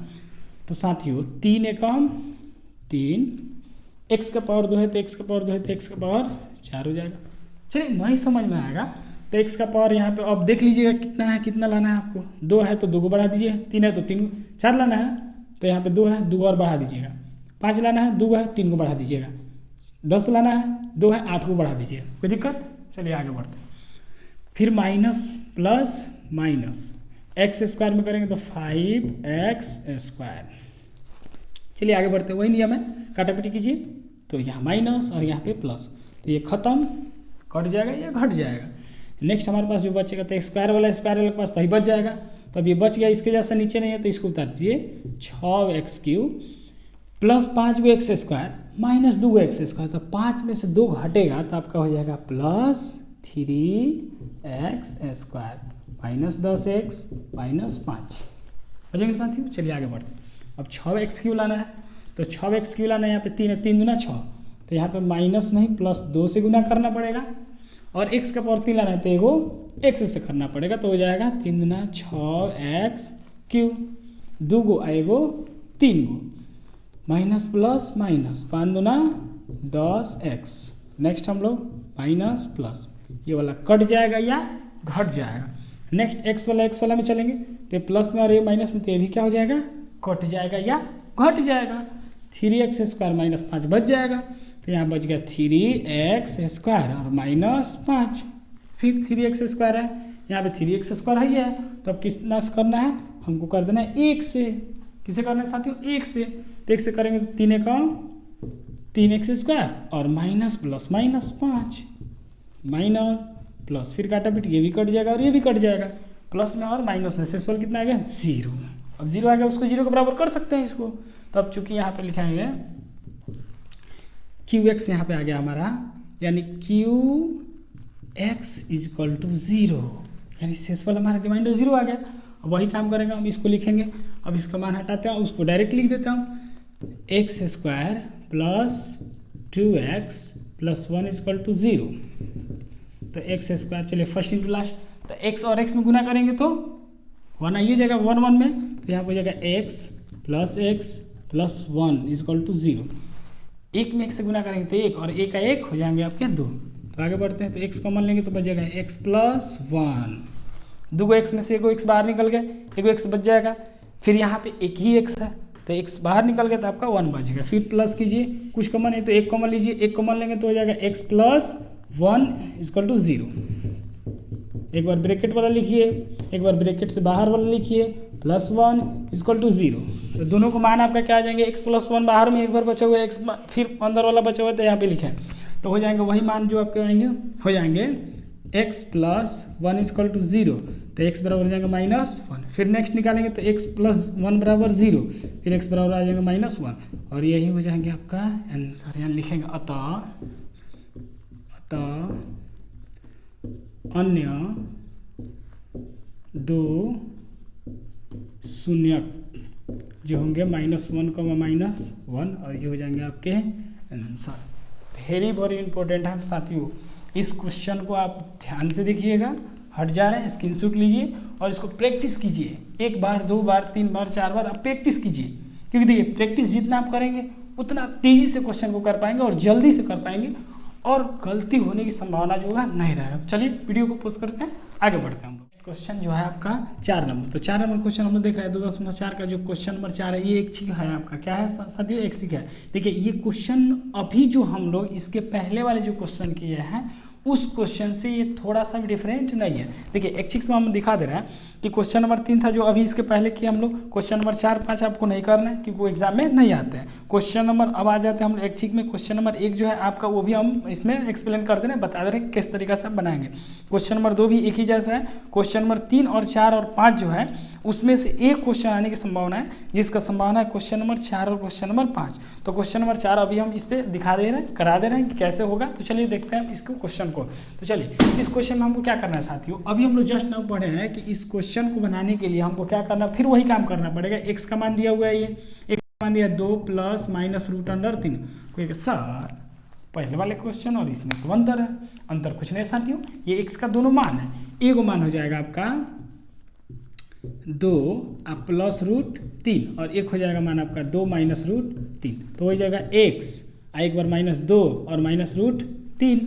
तो साथियों 3 एकम 3, x⁴ है तो x⁴ है तो x⁴ हो जाएगा। चलिए नहीं समझ में आएगा तो x⁴ यहाँ पे अब देख लीजिएगा कितना है, कितना लाना है आपको। 2 है तो 2 को बढ़ा दीजिए, 3 है तो 3, 4 लाना है तो यहाँ पे 2 है, 2 और बढ़ा दीजिएगा। 5 लाना है, 2 है, 3 को बढ़ा दीजिएगा। 10 लाना है, 2 है, 8 को बढ़ा दीजिएगा। कोई दिक्कत, चलिए आगे बढ़ते हैं। फिर minus plus minus x square में करेंगे तो 5x²। चलिए आगे बढ़ते हैं, वही नियम है, काटापीटी कीजिए। तो यहाँ माइनस और यहाँ पे प्लस, तो ये खत्म, कट जाएगा या घट जाएगा। नेक्स्ट हमारे पास जो बचेगा तो स्क्वायर वाला के पास तो ही बच जाएगा। तो अब ये बच गया, इसके जैसा नीचे नहीं है तो इसको उतार दीजिए। 6x³ plus 5x² minus 2x²। तो 5 में से 2 घटेगा तो आपका हो जाएगा plus 3x² minus 10x minus 5 हो जाएंगे साथियों। चलिए आगे बढ़ते हैं। अब 6x³ लाना है, तो 6x³ लाना है, यहाँ पे 3 है, 3 दूना 6, तो यहाँ पे माइनस नहीं प्लस 2 से गुना करना पड़ेगा। और x का पावर 3 लाना है तो एगो x से करना पड़ेगा, तो हो जाएगा 3 दूना 6x³, 2 गो एगो 3 गो, माइनस प्लस माइनस 5 दूना 10x। नेक्स्ट हम लोग माइनस प्लस, ये वाला कट जाएगा या घट जाएगा। नेक्स्ट x वाला में चलेंगे, तो प्लस में और ये माइनस में, तो ये भी क्या हो जाएगा, कट जाएगा या घट जाएगा। 3x² माइनस 5 बच जाएगा, तो यहाँ बच गया 3x² और माइनस 5। फिर 3x² है, यहाँ पे 3x² ही है, तो अब कितना से करना है, हमको कर देना है 1 से। किसे करना है साथियों, 1 से। तो 1 से करेंगे तो 3 कम 3x² और minus plus minus 5 minus plus, फिर काटा पीट, ये भी कट जाएगा और ये भी कट जाएगा। प्लस में और माइनस में शेषफल कितना आ गया, 0। अब 0 आ गया, उसको 0 के बराबर कर सकते हैं इसको। तो अब चूंकि यहाँ पे लिखाएंगे QX यहाँ पे आ गया हमारा, यानी QX = 0, यानी शेषफल हमारा रिमाइंडर 0 आ गया। अब वही काम करेंगे, हम इसको लिखेंगे। अब इसका मान हटाते हैं, उसको डायरेक्ट लिख देता हूँ, x² प्लस 2x प्लस 1 = 0। तो x², चलिए फर्स्ट इंटू लास्ट, तो x और x में गुना करेंगे तो 1 आइए जाएगा 1 1 में, तो यहाँ पर हो जाएगा x प्लस 1 = 0। 1 में 1 से गुना करेंगे तो 1 और 1 का 1 हो जाएंगे आपके 2। तो आगे बढ़ते हैं, तो x कॉमन लेंगे तो बच जाएगा x प्लस 1। 2 x में से 1 x बाहर निकल गया, 1 x बच जाएगा। फिर यहाँ पे एक ही x है, तो x बाहर निकल गया तो आपका 1 बच गया। फिर प्लस कीजिए, कुछ कॉमन है तो 1 कॉमन लीजिए, 1 कॉमन लेंगे तो हो जाएगा x प्लस 1 = 0। एक बार ब्रैकेट वाला लिखिए, एक बार ब्रैकेट से बाहर वाला लिखिए, प्लस 1 = 0। तो दोनों को मान आपका क्या आ जाएंगे, x प्लस 1 बाहर में एक बार बचा हुआ है, x फिर अंदर वाला बचा हुआ है, तो यहाँ पे लिखें तो हो जाएंगे वही मान जो आपके आएंगे, हो जाएंगे x प्लस 1 = 0, तो x बराबर हो जाएगा -1। फिर नेक्स्ट निकालेंगे तो x प्लस 1 बराबर 0, फिर x बराबर आ जाएगा -1, और यही हो जाएंगे आपका आंसर। यहाँ लिखेंगे अतः अन्य 2 शून्यक जो होंगे -1, -1, और ये हो जाएंगे आपके आंसर। वेरी इंपॉर्टेंट है साथियों, इस क्वेश्चन को आप ध्यान से देखिएगा, हट जा रहे हैं स्क्रीनशॉट लीजिए और इसको प्रैक्टिस कीजिए। 1 बार 2 बार 3 बार 4 बार आप प्रैक्टिस कीजिए, क्योंकि देखिए प्रैक्टिस जितना आप करेंगे उतना तेजी से क्वेश्चन को कर पाएंगे और जल्दी से कर पाएंगे, और गलती होने की संभावना जो होगा नहीं रहेगा। तो चलिए वीडियो को पोस्ट करते हैं, आगे बढ़ते हैं हम लोग। क्वेश्चन जो है आपका 4 नंबर, तो 4 नंबर क्वेश्चन हम लोग देख रहे हैं। 2.4 का जो क्वेश्चन नंबर 4 है, ये एक चीज है आपका, क्या है साथियों, एक चीज है। देखिए ये क्वेश्चन अभी जो हम लोग इसके पहले वाले जो क्वेश्चन किए हैं उस क्वेश्चन से ये थोड़ा सा भी डिफरेंट नहीं है। देखिए एक्सिक्स में हम दिखा दे रहे हैं कि क्वेश्चन नंबर 3 था जो अभी इसके पहले किया हम लोग। क्वेश्चन नंबर 4 5 आपको नहीं करना है क्योंकि वो एग्जाम में नहीं आते हैं। क्वेश्चन नंबर अब आ जाते हैं हम लोग एक्सिक में। क्वेश्चन नंबर 1 जो है आपका, वो भी हम इसमें एक्सप्लेन कर दे रहे हैं, बता दे रहे हैं किस तरीका से आप बनाएंगे। क्वेश्चन नंबर 2 भी एक ही जैसा है। क्वेश्चन नंबर 3 और 4 और 5 जो है उसमें से एक क्वेश्चन आने की संभावना है, जिसका संभावना है क्वेश्चन नंबर 4 और क्वेश्चन नंबर 5। तो क्वेश्चन नंबर 4 अभी हम इस पर दिखा दे रहे हैं, करा दे रहे हैं कि कैसे होगा। तो चलिए देखते हैं इसको क्वेश्चन को। तो चलिए इस क्वेश्चन में हमको क्या करना है साथियों, अभी हम लोग जस्ट नाउ पढ़े हैं कि इस क्वेश्चन को बनाने के लिए हमको क्या करना, फिर वही काम करना पड़ेगा। एक्स का मान दिया हुआ है, ये एक्स का मान दिया 2 प्लस माइनस √3। कोई सर पहले वाले क्वेश्चन और इसमें तो अंतर है, अंतर कुछ नहीं साथियों, ये एक्स का दोनों मान है। एक मान हो जाएगा आपका 2 प्लस √3 और एक हो जाएगा मान आपका 2 माइनस √3। तो हो जाएगा एक्स, एक बार -2 और माइनस √3।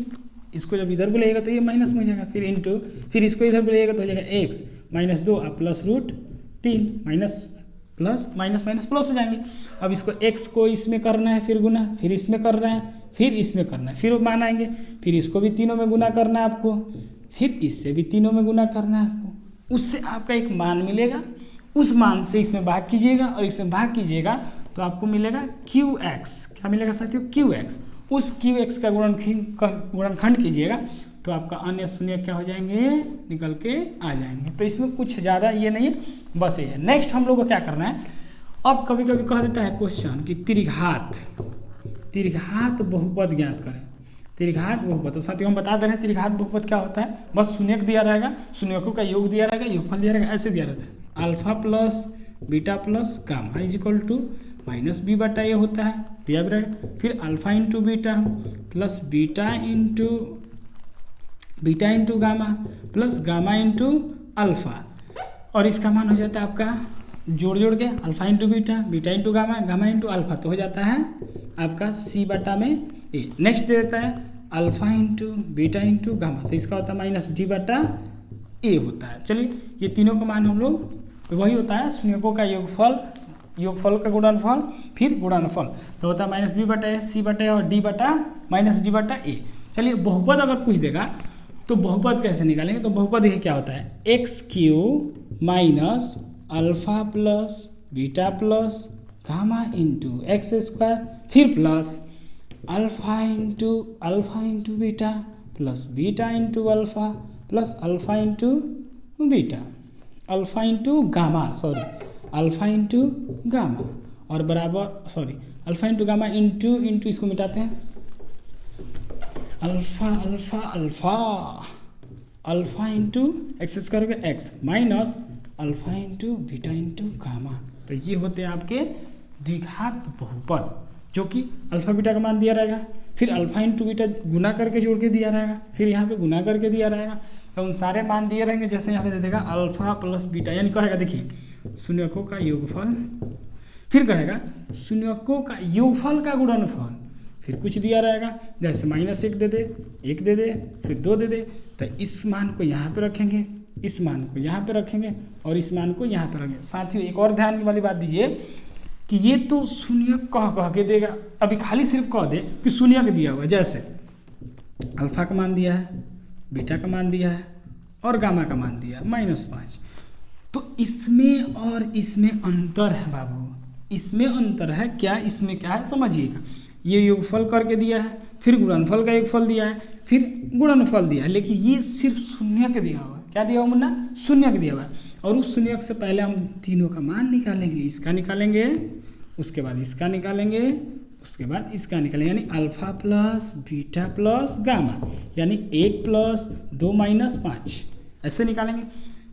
इसको जब इधर बुलाइएगा तो ये माइनस में हो जाएगा, फिर इंटू, फिर इसको इधर बुलाइएगा तो हो जाएगा x -2 plus √3, minus plus minus minus plus हो जाएंगे। अब इसको एक्स को इसमें करना है, फिर गुना, फिर इसमें करना है, फिर इसमें करना है, फिर मान आएंगे, फिर इसको भी तीनों में गुना करना है आपको, फिर इससे भी तीनों में गुना करना है आपको, उससे आपका एक मान मिलेगा, उस मान से इसमें भाग कीजिएगा और इसमें भाग कीजिएगा तो आपको मिलेगा QX। क्या मिलेगा साथियों? QX। उस QX का गुणनखंड कीजिएगा तो आपका अन्य शून्य क्या हो जाएंगे? निकल के आ जाएंगे। तो इसमें कुछ ज़्यादा ये नहीं है, बस ये है। नेक्स्ट हम लोग को क्या करना है, अब कभी कभी कह देता है क्वेश्चन कि त्रिघात बहुपद ज्ञात करें। त्रिघात बहुपद, तो साथियों हम बता दे रहे हैं त्रिघात बहुपद क्या होता है। बस शून्यक दिया रहेगा, शून्यकों का योग दिया रहेगा, योगफल दिया रहेगा, ऐसे दिया रहता है। Alpha plus beta plus gamma is equal to minus B बटा ए होता है, दिया भी रहेगा। फिर alpha into beta plus beta into gamma plus gamma into alpha, और इसका मान हो जाता है आपका जोड़ के alpha into beta, beta into gamma, gamma into alpha, तो हो जाता है आपका सी बटा में ए। नेक्स्ट दे देता है alpha into beta into gamma, तो इसका होता है माइनस डी बटा ए होता है। चलिए ये तीनों का मान हम लोग वही होता है, शून्यकों का योगफल का गुणनफल फिर गुणनफल, तो होता है माइनस बी बटा ए, सी बटा ए और डी बटा माइनस डी बटा ए। चलिए बहुपद अगर पूछ देगा तो बहुपद कैसे निकालेंगे, तो बहुपद देखिए क्या होता है, X cube minus alpha plus beta plus gamma into X square, फिर plus alpha into beta plus beta into alpha plus alpha into gamma और बराबर अल्फा इंटू गामा इंटू इसको मिटाते हैं, अल्फा इंटू एक्स स्क्वायर का X minus alpha into beta into gamma. तो ये होते हैं आपके द्विघात बहुपद, जो कि अल्फा बीटा का मान दिया रहेगा, फिर अल्फा इंटू बीटा गुना करके जोड़ के दिया रहेगा, फिर यहाँ पे गुना करके दिया रहेगा, तो उन सारे मान दिए रहेंगे। जैसे यहाँ पे दे देगा अल्फा प्लस बीटा, यानी कहेगा देखिए शून्यकों का योगफल, फिर कहेगा शून्यकों का योगफल का गुणनफल, फिर कुछ दिया रहेगा, जैसे माइनस एक दे दे, फिर 2 दे दे, तो इस मान को यहाँ पे रखेंगे, इस मान को यहाँ पे रखेंगे और इस मान को यहाँ पे रखेंगे। साथियों एक और ध्यान वाली बात दीजिए कि ये तो शून्य कह के देगा, अभी खाली सिर्फ कह दे कि शून्य दिया हुआ, जैसे अल्फा का मान दिया है, बीटा का मान दिया है और गामा का मान दिया है -5, तो इसमें और इसमें अंतर है बाबू, इसमें अंतर है। क्या इसमें क्या है समझिएगा, ये योगफल करके दिया है, फिर गुणनफल का योगफल दिया है, फिर गुणनफल दिया है, लेकिन ये सिर्फ शून्य के दिया हुआ है। क्या दिया हुआ मुन्ना? शून्य के दिया हुआ है। और उस शून्य से पहले हम तीनों का मान निकालेंगे, इसका निकालेंगे, उसके बाद इसका निकालेंगे, उसके बाद इसका निकालेंगे, यानी alpha plus beta plus gamma, यानी 1 प्लस 2 माइनस 5, ऐसे निकालेंगे।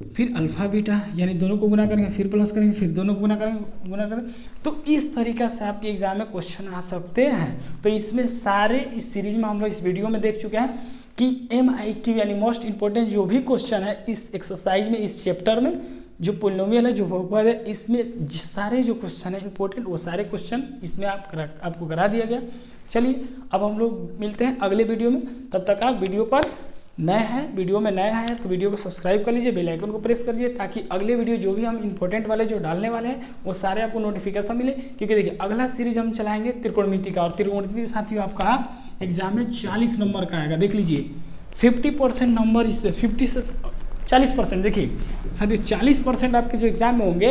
फिर अल्फा बीटा यानी दोनों को गुना करेंगे, फिर प्लस करेंगे, फिर दोनों को गुना करेंगे। तो इस तरीक़ा से आपके एग्जाम में क्वेश्चन आ सकते हैं। तो इसमें सारे इस सीरीज में हम लोग इस वीडियो में देख चुके हैं कि MIQ यानी मोस्ट इंपॉर्टेंट जो भी क्वेश्चन है इस एक्सरसाइज में, इस चैप्टर में, जो पोलिनोमियल है, जो बहुपद है, इसमें सारे जो क्वेश्चन है इंपॉर्टेंट, वो सारे क्वेश्चन इसमें आपको करा दिया गया। चलिए अब हम लोग मिलते हैं अगले वीडियो में, तब तक आप वीडियो में नया है तो वीडियो को सब्सक्राइब कर लीजिए, बेल आइकन को प्रेस कर लीजिए, ताकि अगले वीडियो जो भी हम इंपॉर्टेंट वाले जो डालने वाले हैं वो सारे आपको नोटिफिकेशन मिले। क्योंकि देखिए अगला सीरीज हम चलाएंगे त्रिकोणमिति का, और त्रिकोणमिति साथियों आपका एग्जाम में 40 नंबर का आएगा। देख लीजिए 50% नंबर, इससे 50 से 40%, देखिए साथियों 40% आपके जो एग्जाम में होंगे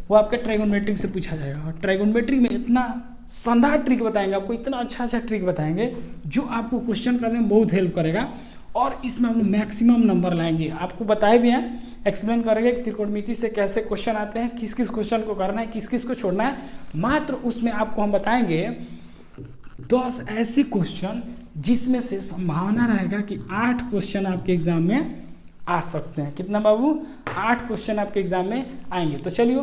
वो आपके ट्राइगोनोमेट्रिक से पूछा जाएगा। और ट्राइगोनोमेट्रिक में इतना शानदार ट्रिक बताएंगे आपको, इतना अच्छा ट्रिक बताएंगे जो आपको क्वेश्चन करने में बहुत हेल्प करेगा। और इसमें हम मैक्सिमम नंबर लाएंगे, आपको बताए भी हैं, एक्सप्लेन करेंगे त्रिकोणमिति से कैसे क्वेश्चन आते हैं, किस किस क्वेश्चन को करना है, किस किस को छोड़ना है। मात्र उसमें आपको हम बताएंगे 10 ऐसे क्वेश्चन जिसमें से संभावना रहेगा कि 8 क्वेश्चन आपके एग्जाम में आ सकते हैं। कितना बाबू? 8 क्वेश्चन आपके एग्जाम में आएंगे। तो चलिए